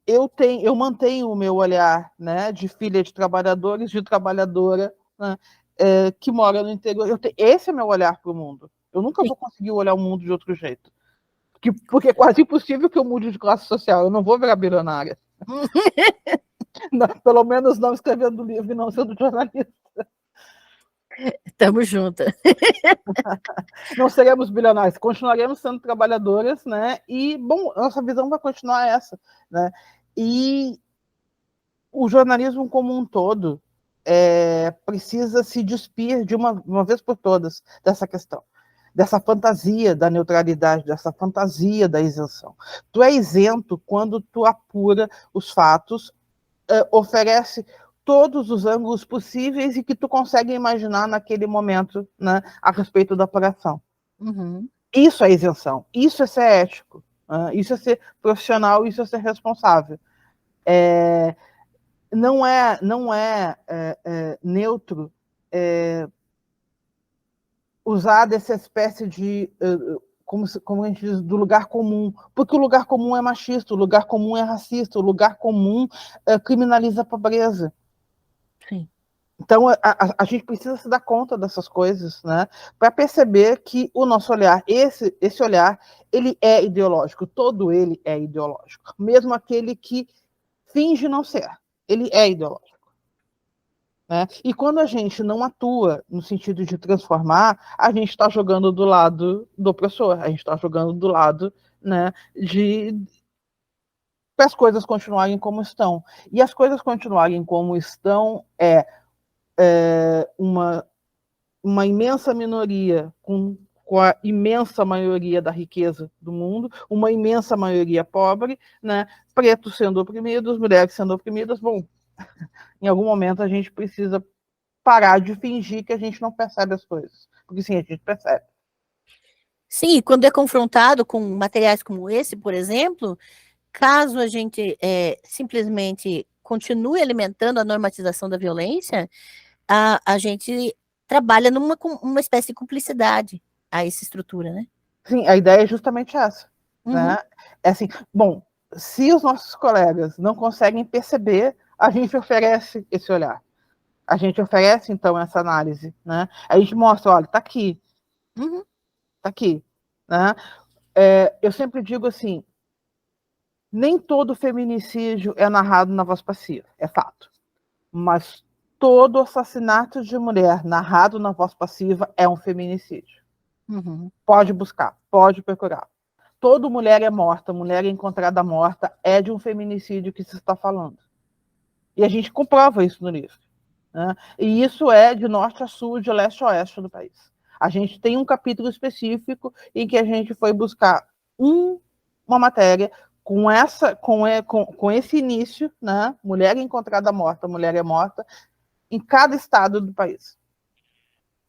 eu mantenho o meu olhar, né, de filha de trabalhadores, de trabalhadora, né, que mora no interior. Esse é meu olhar para o mundo. Eu nunca vou conseguir olhar o mundo de outro jeito. Porque é quase impossível que eu mude de classe social. Eu não vou virar bilionária. Não, pelo menos não escrevendo livro e não sendo jornalista. Tamo junto. Não seremos bilionários, continuaremos sendo trabalhadoras, né? E, bom, nossa visão vai continuar essa, né? E o jornalismo como um todo precisa se despir de uma vez por todas dessa questão, dessa fantasia da neutralidade, dessa fantasia da isenção. Tu é isento quando tu apura os fatos, oferece todos os ângulos possíveis e que tu consegue imaginar naquele momento, né, a respeito da apuração. Uhum. Isso é isenção, isso é ser ético, isso é ser profissional, isso é ser responsável. Não é neutro usar dessa espécie de como a gente diz, do lugar comum, porque o lugar comum é machista, o lugar comum é racista, o lugar comum criminaliza a pobreza. Sim. Então a gente precisa se dar conta dessas coisas, né, para perceber que o nosso olhar, esse olhar, ele é ideológico, todo ele é ideológico, mesmo aquele que finge não ser, ele é ideológico. Né? E quando a gente não atua no sentido de transformar, a gente está jogando do lado do opressor, a gente está jogando do lado, né, para as coisas continuarem como estão. E as coisas continuarem como estão uma imensa minoria com a imensa maioria da riqueza do mundo, uma imensa maioria pobre, né? Pretos sendo oprimidos, mulheres sendo oprimidas. Bom, em algum momento a gente precisa parar de fingir que a gente não percebe as coisas, porque sim, a gente percebe. Sim, quando é confrontado com materiais como esse, por exemplo, caso a gente simplesmente continue alimentando a normatização da violência, a gente trabalha uma espécie de cumplicidade a essa estrutura, né? Sim, a ideia é justamente essa. Uhum. Né? É assim, bom, se os nossos colegas não conseguem perceber, a gente oferece esse olhar. A gente oferece, então, essa análise. Né? A gente mostra, olha, está aqui. Uhum. Está aqui. Né? Eu sempre digo assim, nem todo feminicídio é narrado na voz passiva, é fato. Mas todo assassinato de mulher narrado na voz passiva é um feminicídio. Uhum. Pode buscar, pode procurar. Toda mulher é morta, mulher é encontrada morta, é de um feminicídio que se está falando. E a gente comprova isso no livro. Né? E isso é de norte a sul, de leste a oeste do país. A gente tem um capítulo específico em que a gente foi buscar uma matéria com esse início, né? Mulher encontrada morta, mulher é morta, em cada estado do país.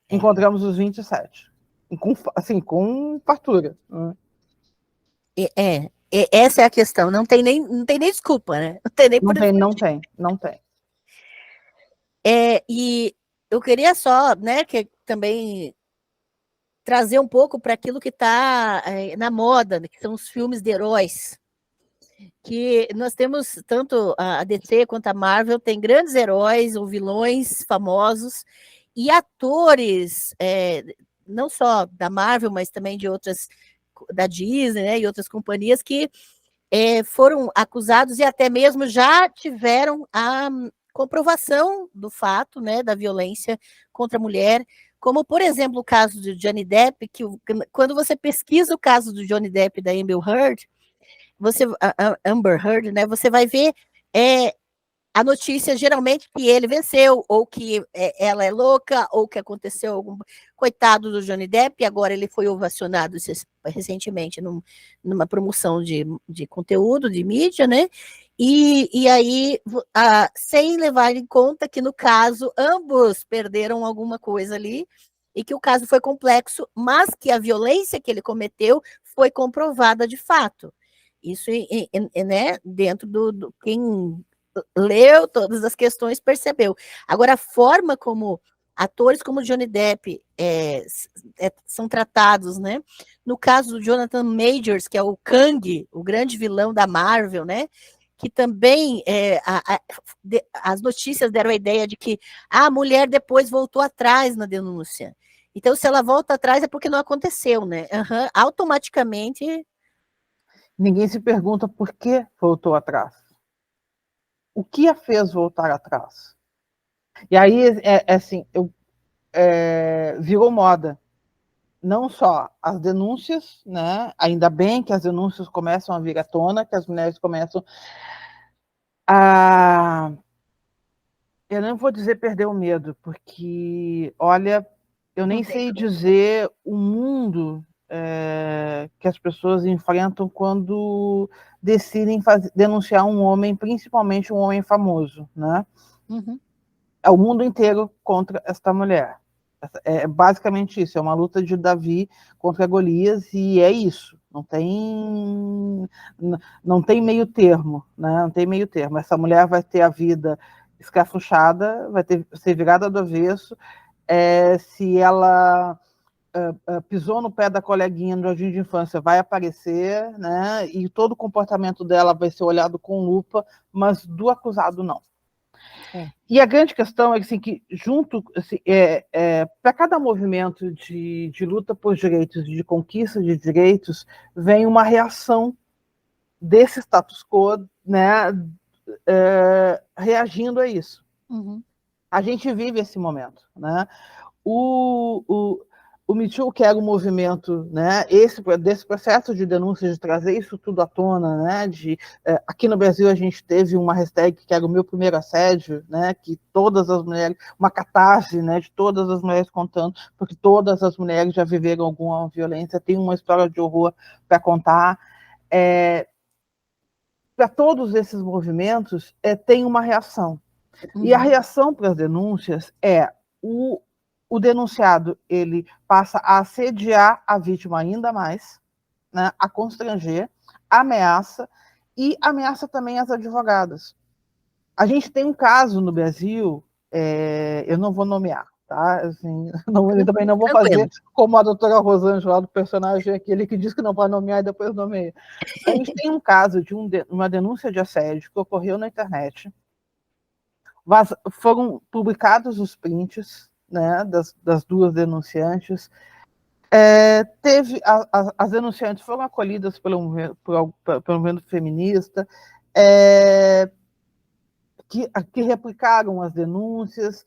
Encontramos os 27. Com fartura. Né? Essa é a questão. Não tem nem desculpa, né? Não tem nem por Não tem. E eu queria só, né, que também trazer um pouco para aquilo que está na moda, né, que são os filmes de heróis. Que nós temos tanto a DC quanto a Marvel tem grandes heróis ou vilões famosos e atores, não só da Marvel, mas também de outras, da Disney, né, e outras companhias que foram acusados e até mesmo já tiveram a comprovação do fato, né, da violência contra a mulher, como, por exemplo, o caso do Johnny Depp, que quando você pesquisa o caso do Johnny Depp e da Amber Heard, Amber Heard, né, você vai ver a notícia geralmente que ele venceu, ou que ela é louca, ou que aconteceu algum... Coitado do Johnny Depp, agora ele foi ovacionado recentemente numa promoção de conteúdo, de mídia, né? E aí, sem levar em conta que, no caso, ambos perderam alguma coisa ali, e que o caso foi complexo, mas que a violência que ele cometeu foi comprovada de fato. Isso, né, dentro do quem leu todas as questões, percebeu. Agora, a forma como atores como Johnny Depp são tratados, né? No caso do Jonathan Majors, que é o Kang, o grande vilão da Marvel, né? Que também as notícias deram a ideia de que a mulher depois voltou atrás na denúncia. Então, se ela volta atrás é porque não aconteceu, né? Uhum, automaticamente. Ninguém se pergunta por que voltou atrás. O que a fez voltar atrás? E aí, assim, virou moda. Não só as denúncias, né? Ainda bem que as denúncias começam a vir à tona, que as mulheres começam a... Eu não vou dizer perder o medo, porque, olha, eu nem sei dizer o mundo que as pessoas enfrentam quando decidem denunciar um homem, principalmente um homem famoso, né? Uhum. É o mundo inteiro contra esta mulher. É basicamente isso, é uma luta de Davi contra Golias, e é isso. Não tem meio termo, né? Não tem meio termo. Essa mulher vai ter a vida escafuchada, vai ser virada do avesso. Se ela pisou no pé da coleguinha no jardim de infância, vai aparecer, né? E todo o comportamento dela vai ser olhado com lupa, mas do acusado não. E a grande questão é assim, que junto, assim, para cada movimento de luta por direitos, de conquista de direitos, vem uma reação desse status quo, né, reagindo a isso. Uhum. A gente vive esse momento, né? o Me Too, que era um movimento, né, desse processo de denúncia, de trazer isso tudo à tona, né, aqui no Brasil a gente teve uma hashtag que era o Meu Primeiro Assédio, né, que todas as mulheres, uma catarse, né, de todas as mulheres contando, porque todas as mulheres já viveram alguma violência, tem uma história de horror para contar. Para todos esses movimentos, tem uma reação. E a reação para as denúncias é o denunciado, ele passa a assediar a vítima ainda mais, né, a constranger, ameaça, e ameaça também as advogadas. A gente tem um caso no Brasil, eu não vou nomear, tá? Assim, também não vou fazer como a doutora Rosângela, do personagem aquele que diz que não vai nomear e depois nomeia. A gente tem um caso de uma denúncia de assédio que ocorreu na internet. Foram publicados os prints, né, das duas denunciantes. As denunciantes foram acolhidas pelo movimento feminista, que replicaram as denúncias.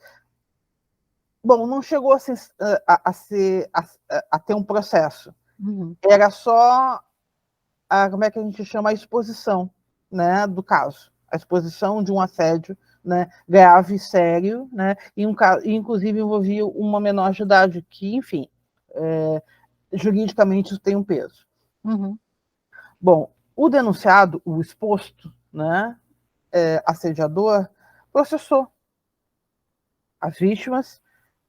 Bom, não chegou a ter um processo. Era só como é que a gente chama, a exposição, né, do caso, a exposição de um assédio, né, grave, sério, né, e inclusive envolvia uma menor de idade, que, enfim, juridicamente isso tem um peso. Bom, o denunciado, o exposto, né, assediador, processou as vítimas,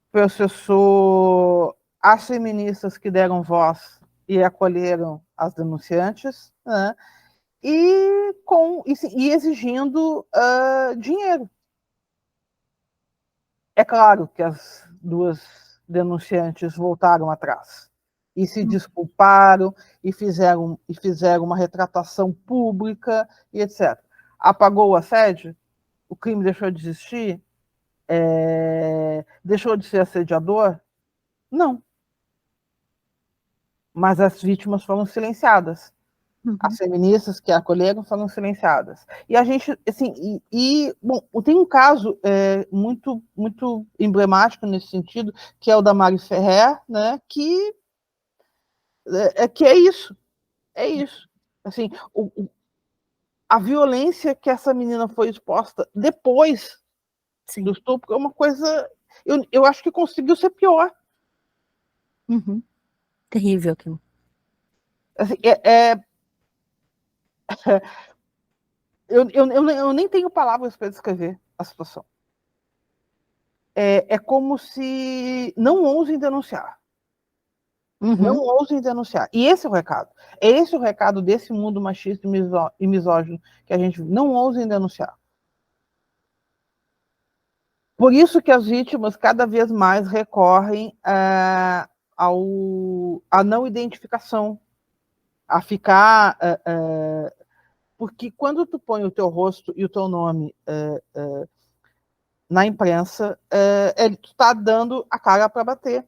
processou as feministas que deram voz e acolheram as denunciantes, né, e exigindo dinheiro. É claro que as duas denunciantes voltaram atrás e se desculparam e fizeram uma retratação pública e etc. Apagou o assédio? O crime deixou de existir? Deixou de ser assediador? Não. Mas as vítimas foram silenciadas. As feministas que a acolheram foram silenciadas. E a gente, assim, bom, tem um caso muito, muito emblemático nesse sentido, que é o da Mari Ferrer, né, que é isso. É isso. Assim, a violência que essa menina foi exposta depois do estupro é uma coisa. Eu acho que conseguiu ser pior. Terrível aquilo. Assim, eu nem tenho palavras para descrever a situação. É como se não ousem denunciar. Não ousem denunciar. E esse é o recado. É esse o recado desse mundo machista e misógino que a gente não ousem denunciar. Por isso que as vítimas cada vez mais recorrem à não identificação, a ficar... porque quando tu põe o teu rosto e o teu nome na imprensa, tu está dando a cara para bater,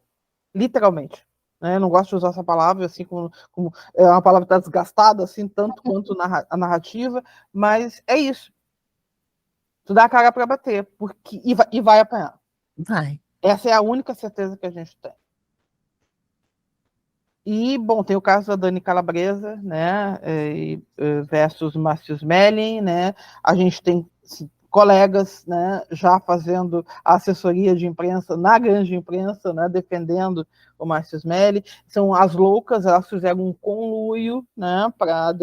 literalmente. Eu não gosto de usar essa palavra, assim, como é uma palavra que está desgastada, assim, tanto quanto a narrativa, mas é isso. Tu dá a cara para bater, e vai apanhar. Vai. Essa é a única certeza que a gente tem. E, bom, tem o caso da Dani Calabresa, né, versus Márcio Smelling, né, a gente tem colegas, né, já fazendo a assessoria de imprensa na grande imprensa, né, defendendo o Márcio Smelling. São as loucas, elas fizeram um conluio, né, para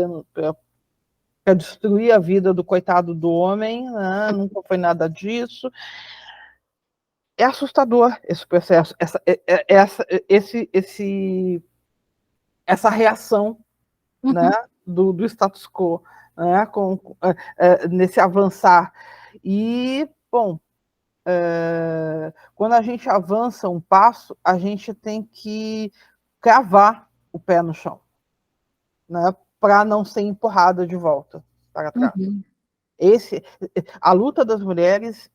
destruir a vida do coitado do homem, né, nunca foi nada disso. É assustador esse processo, essa reação, né, do status quo, né, nesse avançar. E, bom, quando a gente avança um passo, a gente tem que cravar o pé no chão, né, para não ser empurrada de volta para trás. A luta das mulheres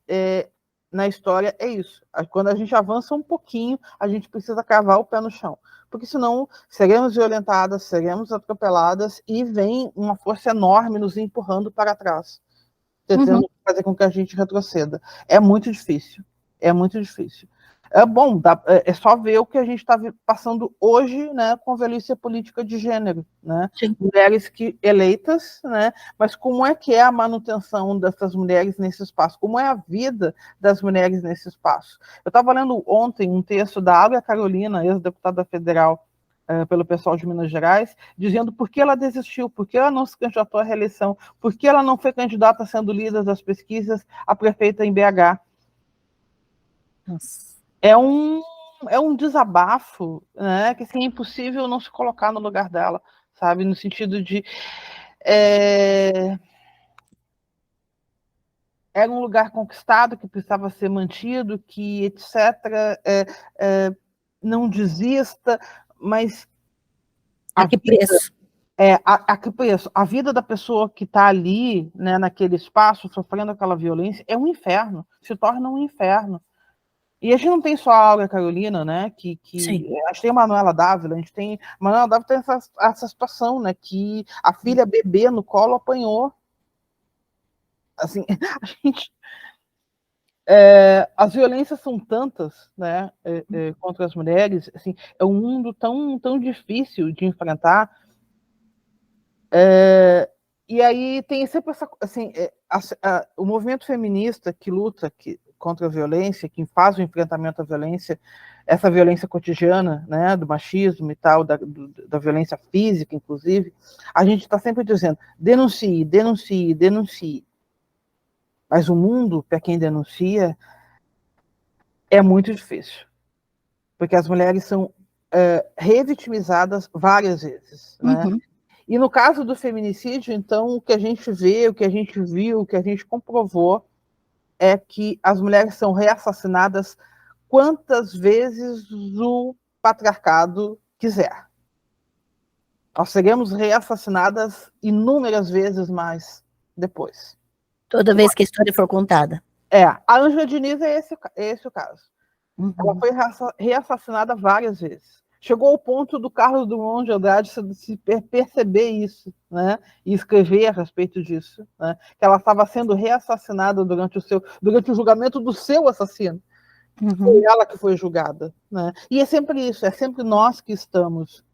na história é isso. Quando a gente avança um pouquinho, a gente precisa cravar o pé no chão, porque senão seremos violentadas, seremos atropeladas e vem uma força enorme nos empurrando para trás, tentando fazer com que a gente retroceda. É muito difícil. É muito difícil. É bom, é só ver o que a gente está passando hoje, né, com a violência política de gênero, né? Sim. Mulheres eleitas, né? Mas como é que é a manutenção dessas mulheres nesse espaço? Como é a vida das mulheres nesse espaço? Eu estava lendo ontem um texto da Áurea Carolina, ex-deputada federal pelo pessoal de Minas Gerais, dizendo por que ela desistiu, por que ela não se candidatou à reeleição, por que ela não foi candidata sendo líder das pesquisas a prefeita em BH. Nossa. É um desabafo, né, que assim, é impossível não se colocar no lugar dela, sabe? No sentido de era um lugar conquistado que precisava ser mantido, que etc. Não desista, mas A que preço? a que preço? A vida da pessoa que está ali, né, naquele espaço, sofrendo aquela violência, é um inferno, se torna um inferno. E a gente não tem só a Áurea Carolina, né? A gente tem a Manuela Dávila, a gente tem. A Manuela Dávila tem essa situação, né? Que a filha bebê no colo apanhou. Assim, a gente. As violências são tantas, né? Contra as mulheres, assim, é um mundo tão difícil de enfrentar. E aí tem sempre essa, assim, o movimento feminista que luta contra a violência, que faz o enfrentamento à violência, essa violência cotidiana, né, do machismo e tal, da violência física, inclusive, a gente está sempre dizendo, denuncie, denuncie, denuncie. Mas o mundo, para quem denuncia, é muito difícil, porque as mulheres são revitimizadas várias vezes, né? Uhum. E no caso do feminicídio, então, o que a gente vê, o que a gente viu, o que a gente comprovou é que as mulheres são reassassinadas quantas vezes o patriarcado quiser. Nós seremos reassassinadas inúmeras vezes mais depois. Toda vez que a história for contada. A Ângela Diniz é esse o caso. Uhum. Ela foi reassassinada várias vezes. Chegou ao ponto do Carlos Drummond de Andrade se perceber isso, né? E escrever a respeito disso, né? Que ela estava sendo reassassinada durante o julgamento do seu assassino. Uhum. Foi ela que foi julgada, né? E é sempre isso, é sempre nós que estamos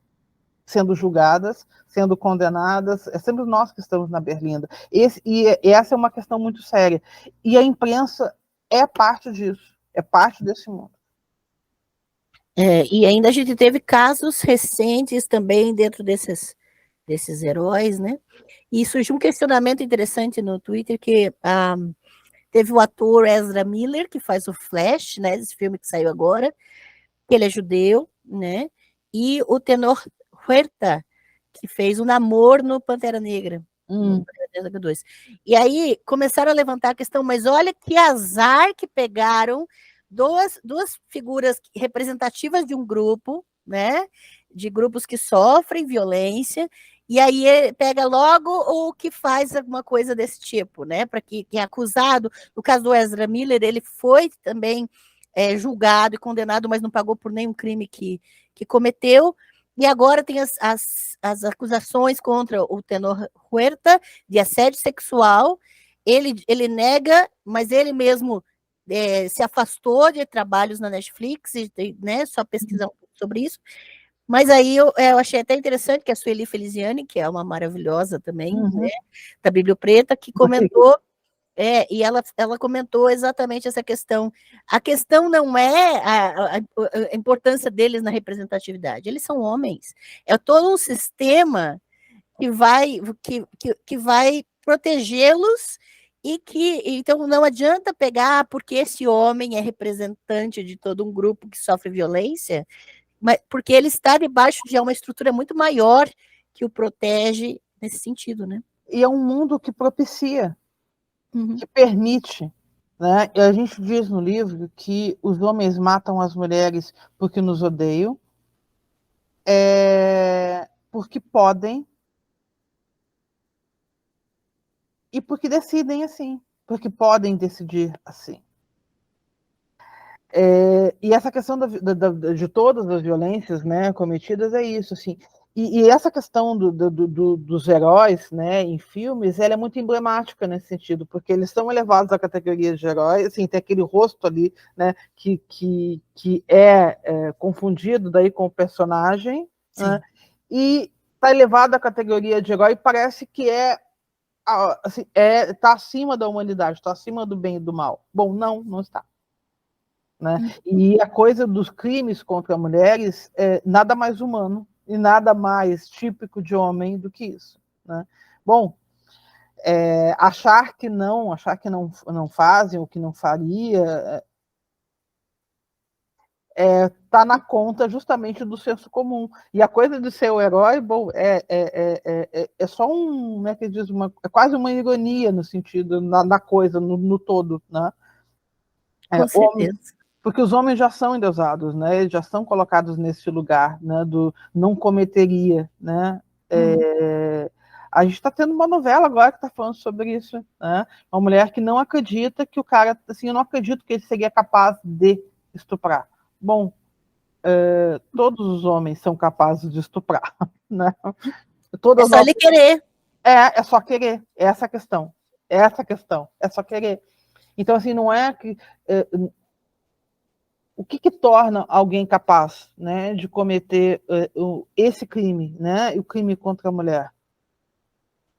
sendo julgadas, sendo condenadas, é sempre nós que estamos na berlinda. E essa é uma questão muito séria. E a imprensa é parte disso, é parte desse mundo. E ainda a gente teve casos recentes também dentro desses heróis, né? E surgiu um questionamento interessante no Twitter que teve o ator Ezra Miller, que faz o Flash, né? Esse filme que saiu agora, que ele é judeu, né? E o tenor Huerta, que fez o Namor no Pantera Negra. No Pantera Negra 2. E aí começaram a levantar a questão, mas olha que azar que pegaram duas figuras representativas de um grupo, né? De grupos que sofrem violência, e aí pega logo o que faz alguma coisa desse tipo, né? Para que é acusado. No caso do Ezra Miller, ele foi também julgado e condenado, mas não pagou por nenhum crime que cometeu. E agora tem as acusações contra o tenor Huerta de assédio sexual. Ele nega, mas ele mesmo se afastou de trabalhos na Netflix, né, só pesquisar um pouco sobre isso. Mas aí eu achei até interessante que a Sueli Feliziane, que é uma maravilhosa também, né, da Bíblia Preta, que comentou, e ela comentou exatamente essa questão. A questão não é a importância deles na representatividade, eles são homens. É todo um sistema que vai protegê-los e que, então, não adianta pegar porque esse homem é representante de todo um grupo que sofre violência, mas porque ele está debaixo de uma estrutura muito maior que o protege nesse sentido, né? E é um mundo que propicia, que permite, né? E a gente diz no livro que os homens matam as mulheres porque nos odeiam, porque podem e porque decidem assim, porque podem decidir assim. E essa questão de todas as violências, né, cometidas é isso, assim, E essa questão dos heróis, né, em filmes, ela é muito emblemática nesse sentido, porque eles são elevados à categoria de heróis, assim, tem aquele rosto ali, né, que é confundido daí com o personagem, né, e está elevado à categoria de herói, e parece que assim, tá acima da humanidade, está acima do bem e do mal. Bom, não está. Né? E a coisa dos crimes contra mulheres é nada mais humano e nada mais típico de homem do que isso. Né? Bom, achar que não fazem, ou que não faria, tá na conta justamente do senso comum. E a coisa de ser o herói, bom, é só como é que diz, é quase uma ironia no sentido, na coisa, no todo. Né? Com certeza. Porque os homens já são endeusados, né? Eles já são colocados nesse lugar, né? Do não cometeria, né? A gente está tendo uma novela agora que está falando sobre isso, né? Uma mulher que não acredita que o cara, assim, eu não acredito que ele seria capaz de estuprar. Bom, todos os homens são capazes de estuprar, né? É só ele querer. É só querer, essa a questão. Essa a questão, é só querer. Então, assim, não é que o que torna alguém capaz, né, de cometer esse crime, né, o crime contra a mulher?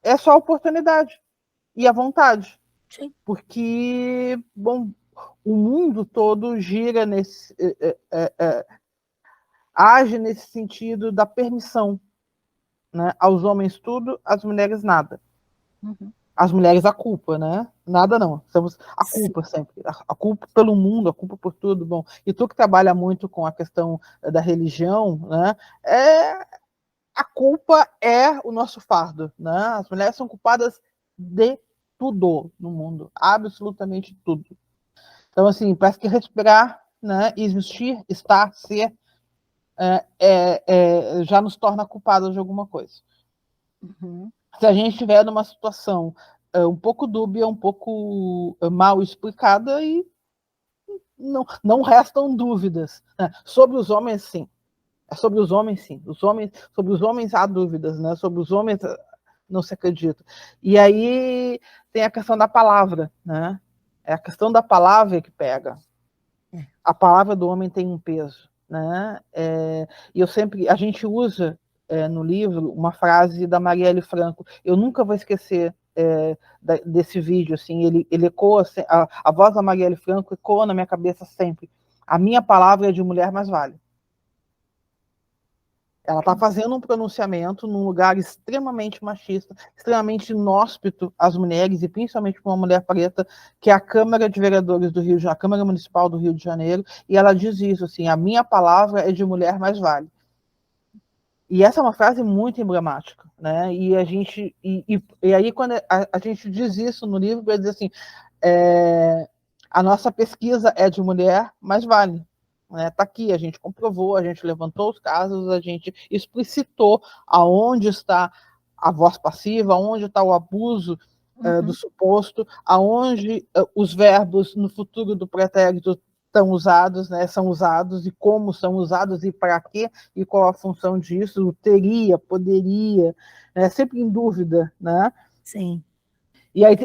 É só a oportunidade e a vontade. Sim. Porque, bom, o mundo todo gira age nesse sentido da permissão, né? Aos homens tudo, às mulheres nada. As mulheres a culpa, né? Nada não. Temos a culpa sempre. A culpa pelo mundo, a culpa por tudo. Bom, e tu que trabalha muito com a questão da religião, né? A culpa é o nosso fardo, né? As mulheres são culpadas de tudo no mundo, absolutamente tudo. Então, assim, parece que respirar, né? Existir, estar, ser, já nos torna culpados de alguma coisa. Se a gente estiver numa situação um pouco dúbia, um pouco mal explicada, e não restam dúvidas. Né? Sobre os homens, sim. Sobre os homens, sim. Sobre os homens há dúvidas, né? Sobre os homens não se acredita. E aí tem a questão da palavra, né? É a questão da palavra que pega. A palavra do homem tem um peso, né? E a gente usa no livro uma frase da Marielle Franco. Eu nunca vou esquecer desse vídeo, assim, ele ecoa, a voz da Marielle Franco ecoa na minha cabeça sempre. A minha palavra é de mulher mais vale. Ela está fazendo um pronunciamento num lugar extremamente machista, extremamente inóspito às mulheres, e principalmente para uma mulher preta, que é a Câmara de Vereadores do Rio de Janeiro, a Câmara Municipal do Rio de Janeiro, e ela diz isso, assim, a minha palavra é de mulher mais vale. E essa é uma frase muito emblemática, né? E a gente, e aí quando a gente diz isso no livro, vai dizer assim, a nossa pesquisa é de mulher, mas vale. Está aqui, a gente comprovou, a gente levantou os casos, a gente explicitou aonde está a voz passiva, aonde está o abuso do suposto, aonde os verbos no futuro do pretérito estão usados, né, são usados, e como são usados, e para quê, e qual a função disso, teria, poderia, né, sempre em dúvida, né? Sim. E aí,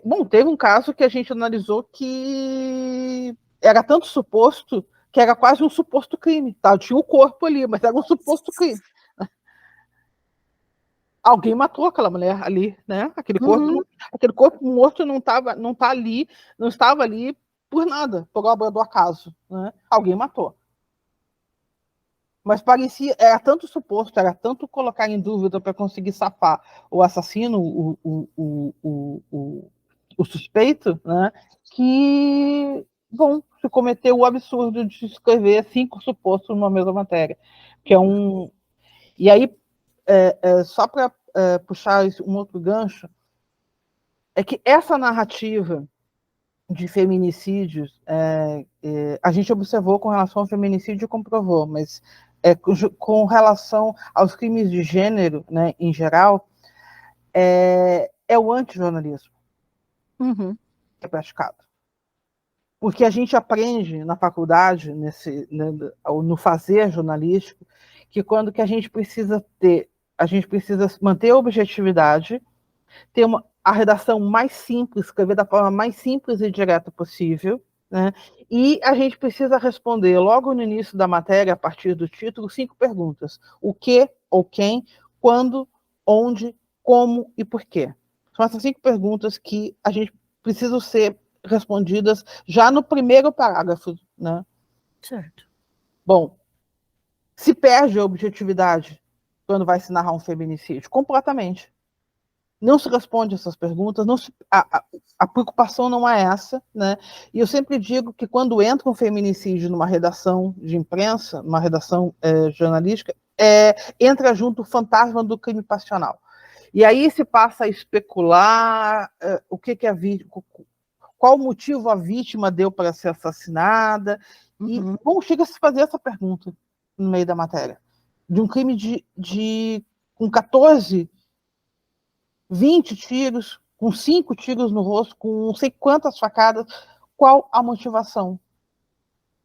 bom, teve um caso que a gente analisou que era tanto suposto que era quase um suposto crime, tá? Tinha o corpo ali, mas era um suposto crime. Alguém matou aquela mulher ali, né? Aquele corpo morto não estava ali por nada, por obra do acaso, né? Alguém matou. Mas parecia, era tanto suposto, era tanto colocar em dúvida para conseguir safar o assassino, o suspeito, né, que, bom, se cometeu o absurdo de escrever 5 supostos numa mesma matéria, que é um... E aí, só para puxar um outro gancho, é que essa narrativa de feminicídios, a gente observou com relação ao feminicídio, comprovou, mas com relação aos crimes de gênero, né, em geral, é o antijornalismo que é praticado. Porque a gente aprende na faculdade, no fazer jornalístico, que quando que a gente precisa manter a objetividade, ter a redação mais simples, escrever da forma mais simples e direta possível, né? E a gente precisa responder logo no início da matéria, a partir do título, 5 perguntas: o que ou quem, quando, onde, como e por quê. São essas 5 perguntas que a gente precisa ser respondidas já no primeiro parágrafo, né? Certo. Bom, se perde a objetividade quando vai se narrar um feminicídio? Completamente. Não se responde essas perguntas, a preocupação não é essa, né? E eu sempre digo que quando entra um feminicídio numa redação de imprensa, numa redação jornalística, entra junto o fantasma do crime passional. E aí se passa a especular o que a vítima, qual motivo a vítima deu para ser assassinada, e bom, chega a se fazer essa pergunta no meio da matéria. De um crime com 14, 20 tiros, com 5 tiros no rosto, com não sei quantas facadas, qual a motivação?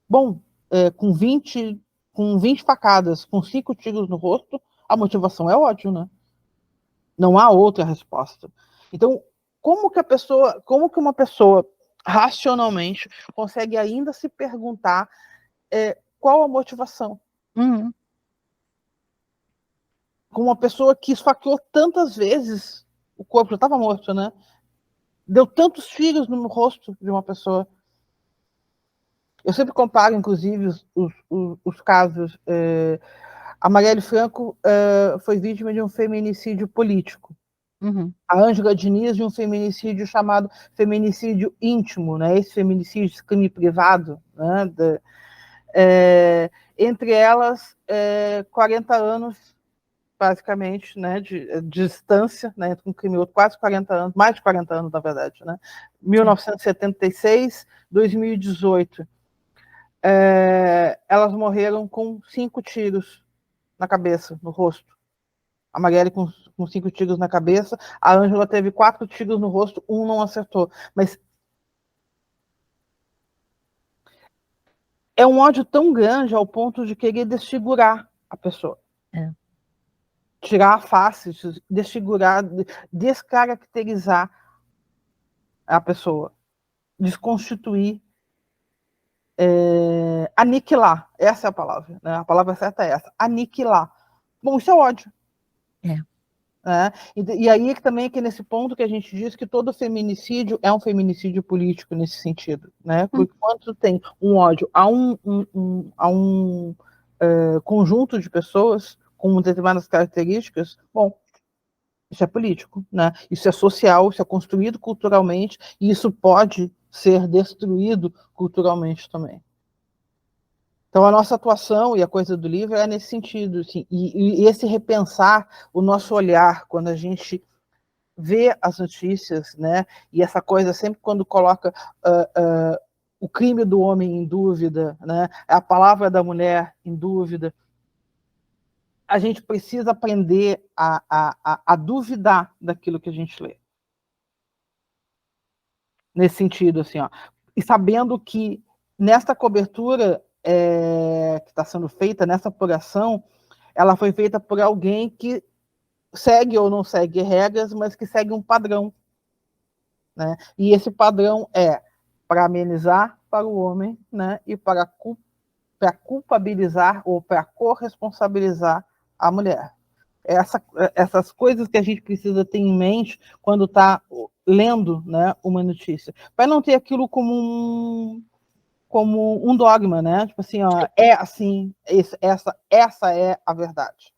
Bom, com 20 facadas, com 5 tiros no rosto, a motivação é ódio, né? Não há outra resposta. Então, como que uma pessoa racionalmente consegue ainda se perguntar qual a motivação? Com uma pessoa que esfaqueou tantas vezes, o corpo já estava morto, né? Deu tantos tiros no rosto de uma pessoa. Eu sempre comparo, inclusive, os casos. A Marielle Franco foi vítima de um feminicídio político. A Ângela Diniz de um feminicídio chamado feminicídio íntimo, né? Esse feminicídio, crime privado, né? Entre elas, 40 anos, basicamente, né? De distância, né? Entre um crime e outro, quase 40 anos, mais de 40 anos, na verdade, né? 1976, 2018. Elas morreram com 5 tiros na cabeça, no rosto. A Marielle com 5 tiros na cabeça, a Ângela teve 4 tiros no rosto, um não acertou. Mas é um ódio tão grande ao ponto de querer desfigurar a pessoa. Tirar a face, desfigurar, descaracterizar a pessoa. Desconstituir, aniquilar. Essa é a palavra, né? A palavra certa é essa, aniquilar. Bom, isso é ódio. E aí também que nesse ponto que a gente diz que todo feminicídio é um feminicídio político nesse sentido, né? Porque quando tem um ódio a um conjunto de pessoas com determinadas características, bom, isso é político, né? Isso é social, isso é construído culturalmente e isso pode ser destruído culturalmente também. Então, a nossa atuação e a coisa do livro é nesse sentido, assim, e esse repensar o nosso olhar quando a gente vê as notícias, né? E essa coisa sempre quando coloca o crime do homem em dúvida, né? A palavra da mulher em dúvida, a gente precisa aprender a duvidar daquilo que a gente lê. Nesse sentido, assim, ó. E sabendo que nesta cobertura que está sendo feita, nessa apuração, ela foi feita por alguém que segue ou não segue regras, mas que segue um padrão, né? E esse padrão é para amenizar para o homem, né? E para culpabilizar ou para corresponsabilizar a mulher. Essas coisas que a gente precisa ter em mente quando está lendo, né, uma notícia, para não ter aquilo como um dogma, né? Tipo assim, ó, é assim, essa é a verdade.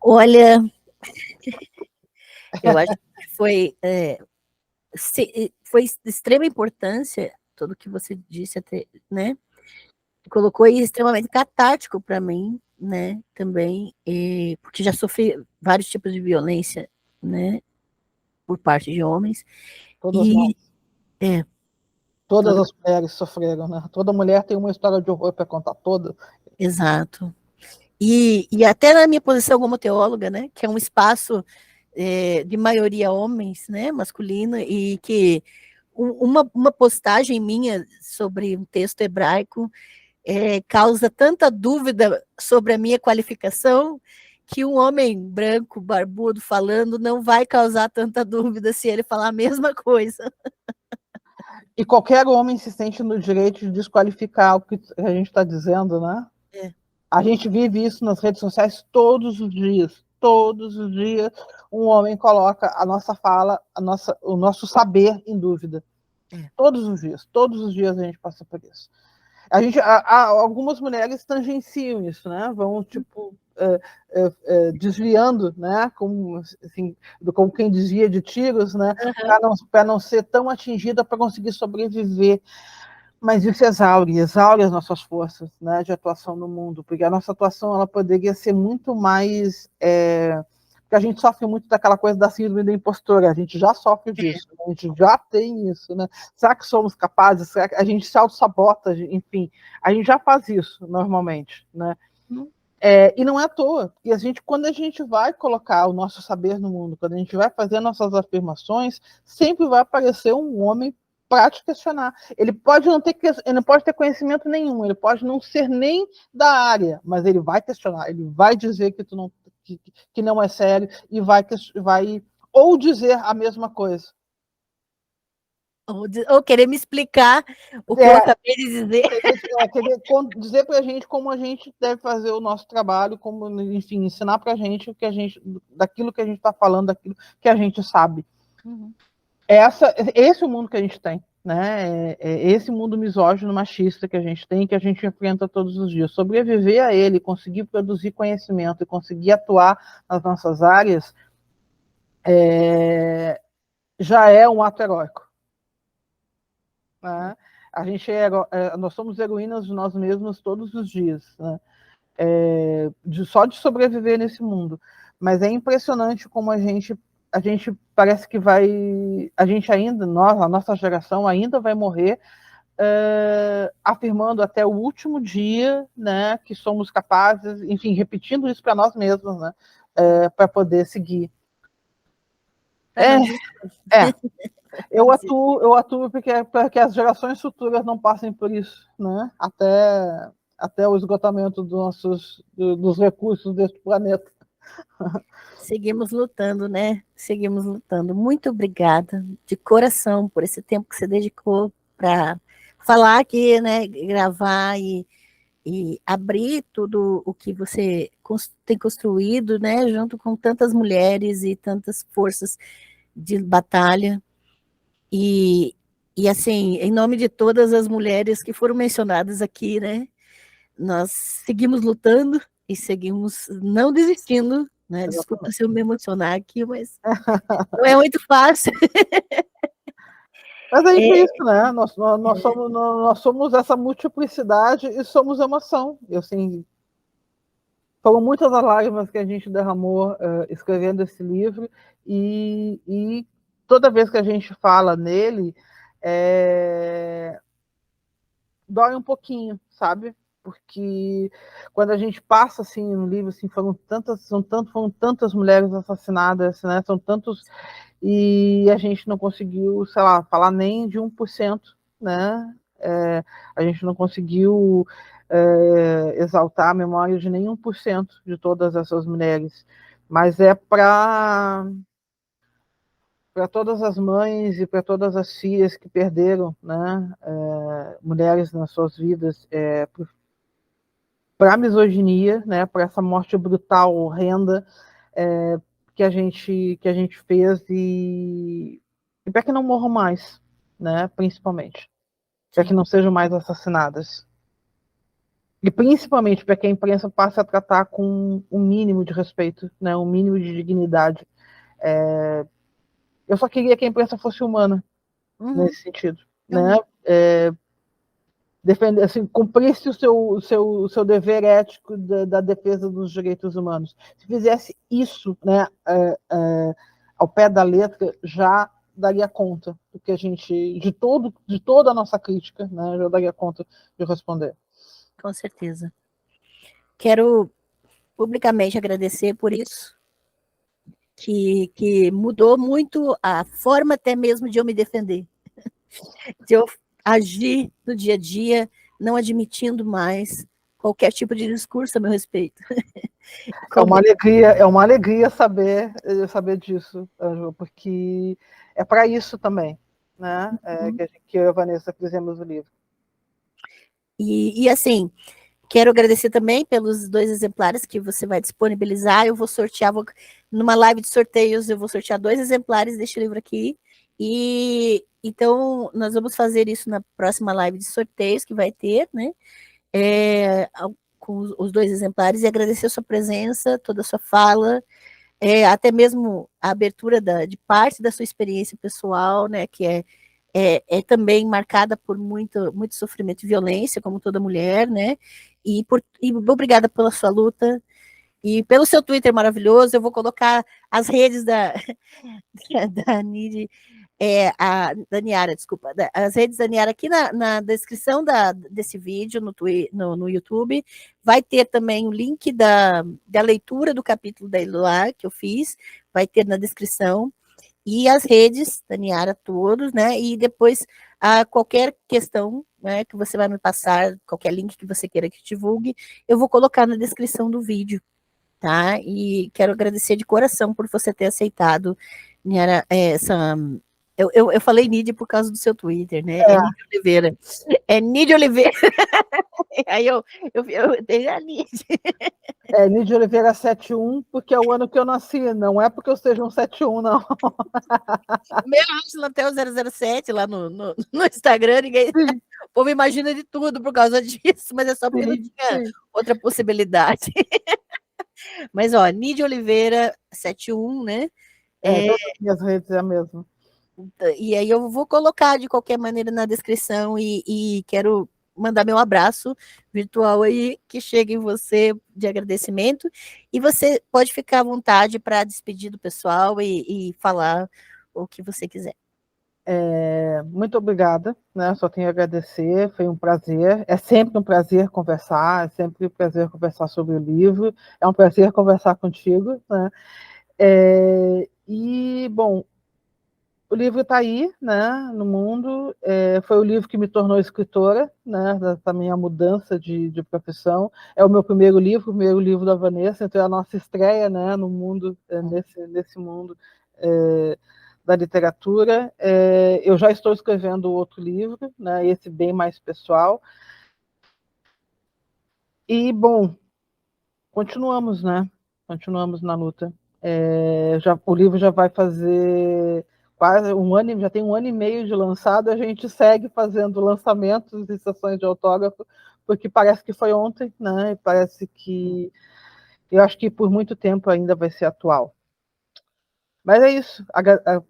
Olha, eu acho que foi de extrema importância tudo que você disse, até, né? Colocou aí extremamente catártico para mim, né? Também, porque já sofri vários tipos de violência, né? Por parte de homens. Todas nós. Todas toda... as mulheres sofreram, né? Toda mulher tem uma história de horror para contar, toda. Exato. E até na minha posição como teóloga, né? Que é um espaço de maioria homens, né? Masculino, e que uma postagem minha sobre um texto hebraico causa tanta dúvida sobre a minha qualificação que um homem branco, barbudo, falando não vai causar tanta dúvida se ele falar a mesma coisa. E qualquer homem se sente no direito de desqualificar o que a gente está dizendo, né? A gente vive isso nas redes sociais todos os dias. Todos os dias um homem coloca a nossa fala, o nosso saber em dúvida. Todos os dias a gente passa por isso. Algumas mulheres tangenciam isso, né? Vão, tipo, desviando, né? Como, assim, como quem desvia de tiros, né? Para não ser tão atingida, para conseguir sobreviver. Mas isso exaure as nossas forças, né, de atuação no mundo, porque a nossa atuação ela poderia ser muito mais... porque a gente sofre muito daquela coisa da síndrome da impostora, a gente já sofre disso, a gente já tem isso, né? Será que somos capazes? Será que a gente se auto-sabota? Enfim, a gente já faz isso normalmente, né? E não é à toa. E quando a gente vai colocar o nosso saber no mundo, quando a gente vai fazer nossas afirmações, sempre vai aparecer um homem para te questionar. Ele não pode ter conhecimento nenhum, ele pode não ser nem da área, mas ele vai questionar, ele vai dizer que não é sério e vai ou dizer a mesma coisa. Ou querer me explicar o que eu acabei de dizer. Querer dizer para a gente como a gente deve fazer o nosso trabalho, como, enfim, ensinar para a gente daquilo que a gente está falando, daquilo que a gente sabe. Esse é o mundo que a gente tem, né? Esse mundo misógino, machista que a gente tem, que a gente enfrenta todos os dias. Sobreviver a ele, conseguir produzir conhecimento e conseguir atuar nas nossas áreas já é um ato heróico. Né? Nós somos heroínas de nós mesmos todos os dias, né? Só de sobreviver nesse mundo. Mas é impressionante como a gente parece que a nossa geração ainda vai morrer afirmando até o último dia, né, que somos capazes, enfim, repetindo isso para nós mesmos, né, para poder seguir. Eu atuo para que as gerações futuras não passem por isso, né, até o esgotamento dos recursos deste planeta. Seguimos lutando, né? Seguimos lutando. Muito obrigada, de coração, por esse tempo que você dedicou para falar aqui, né? Gravar e abrir tudo o que você tem construído, né? Junto com tantas mulheres e tantas forças de batalha. E assim, em nome de todas as mulheres que foram mencionadas aqui, né? Nós seguimos lutando e seguimos não desistindo, né? Desculpa se eu me emocionar aqui, mas não é muito fácil. Mas é isso, né? Nós somos essa multiplicidade e somos emoção. E, assim, foram muitas as lágrimas que a gente derramou escrevendo esse livro e toda vez que a gente fala nele, dói um pouquinho, sabe? Porque quando a gente passa assim no livro, assim, foram tantas mulheres assassinadas, né? São tantos, e a gente não conseguiu, sei lá, falar nem de 1%, né? A gente não conseguiu exaltar a memória de nem 1% de todas essas mulheres, mas para todas as mães e para todas as filhas que perderam, né, mulheres nas suas vidas, para a misoginia, né, para essa morte brutal, horrenda, que a gente fez e para que não morram mais, né, principalmente, para que não sejam mais assassinadas. E principalmente para que a imprensa passe a tratar com um mínimo de respeito, né, um mínimo de dignidade. Eu só queria que a imprensa fosse humana, nesse sentido, né? Defender, assim, cumprisse o seu dever ético da defesa dos direitos humanos. Se fizesse isso, né, ao pé da letra, já daria conta do que a gente, de toda a nossa crítica, né, já daria conta de responder. Com certeza. Quero publicamente agradecer por isso, que mudou muito a forma até mesmo de eu me defender, de eu agir no dia a dia, não admitindo mais qualquer tipo de discurso a meu respeito. É uma alegria saber disso, Ângelo, porque é para isso também, né? Que eu e a Vanessa fizemos o livro. E assim, quero agradecer também pelos 2 exemplares que você vai disponibilizar. Eu vou sortear, numa live de sorteios, eu vou sortear 2 exemplares deste livro aqui. E então, nós vamos fazer isso na próxima live de sorteios que vai ter, né? Com os 2 exemplares, e agradecer a sua presença, toda a sua fala, até mesmo a abertura de parte da sua experiência pessoal, né? Que é também marcada por muito sofrimento e violência, como toda mulher, né? E obrigada pela sua luta e pelo seu Twitter maravilhoso. Eu vou colocar as redes da Nid, da Niara, desculpa, as redes da Niara aqui na descrição desse vídeo no YouTube. Vai ter também o link da leitura do capítulo da Eloá que eu fiz, vai ter na descrição. E as redes da Niara todos, né? E depois qualquer questão, né, que você vai me passar, qualquer link que você queira que divulgue, eu vou colocar na descrição do vídeo, tá? E quero agradecer de coração por você ter aceitado, Niara, essa. Eu falei Nid por causa do seu Twitter, né? É Nid Oliveira. É Nid Oliveira. Aí eu dei a Nid. Nidia Oliveira 71, porque é o ano que eu nasci, não é porque eu seja um 71, não. O meu é até o 007 lá no Instagram, ninguém. O povo imagina de tudo por causa disso, mas é só porque não tinha outra possibilidade. Mas, ó, Nidia Oliveira 71, né? Todas as minhas redes é a mesma. E aí eu vou colocar de qualquer maneira na descrição e quero mandar meu abraço virtual aí que chegue em você de agradecimento, e você pode ficar à vontade para despedir do pessoal e falar o que você quiser. Muito obrigada, né? Só tenho a agradecer, foi um prazer. É sempre um prazer conversar, é sempre um prazer conversar sobre o livro, é um prazer conversar contigo, né? E, bom, o livro está aí, né, no mundo. Foi o livro que me tornou escritora, né, dessa minha mudança de profissão. É o meu primeiro livro da Vanessa, então é a nossa estreia, né, no mundo, nesse mundo da literatura. Eu já estou escrevendo outro livro, né, esse bem mais pessoal. E, bom, continuamos, né? Continuamos na luta. O livro já vai fazer quase um ano, já tem 1 ano e meio de lançado, a gente segue fazendo lançamentos e sessões de autógrafo, porque parece que foi ontem, né? E parece que eu acho que por muito tempo ainda vai ser atual. Mas é isso.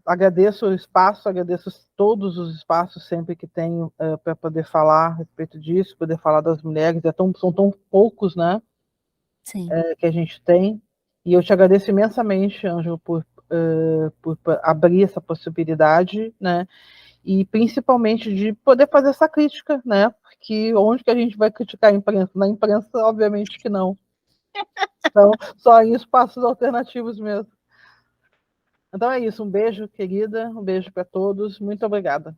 Agradeço o espaço, agradeço todos os espaços sempre que tenho para poder falar a respeito disso, poder falar das mulheres. São tão poucos, né? Sim. Que a gente tem. E eu te agradeço imensamente, Ângelo, por abrir essa possibilidade, né? E principalmente de poder fazer essa crítica, né? Porque onde que a gente vai criticar a imprensa? Na imprensa, obviamente que não. Então, só em espaços alternativos mesmo. Então é isso, um beijo, querida, um beijo para todos, muito obrigada.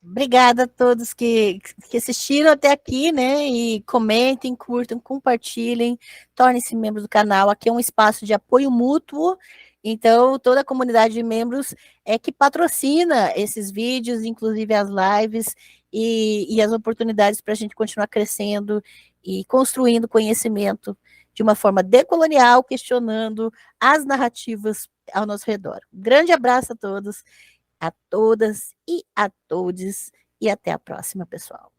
Obrigada a todos que assistiram até aqui, né? E comentem, curtam, compartilhem, tornem-se membros do canal. Aqui é um espaço de apoio mútuo, então toda a comunidade de membros é que patrocina esses vídeos, inclusive as lives e as oportunidades para a gente continuar crescendo e construindo conhecimento de uma forma decolonial, questionando as narrativas ao nosso redor. Um grande abraço a todos, a todas e a todes, e até a próxima, pessoal.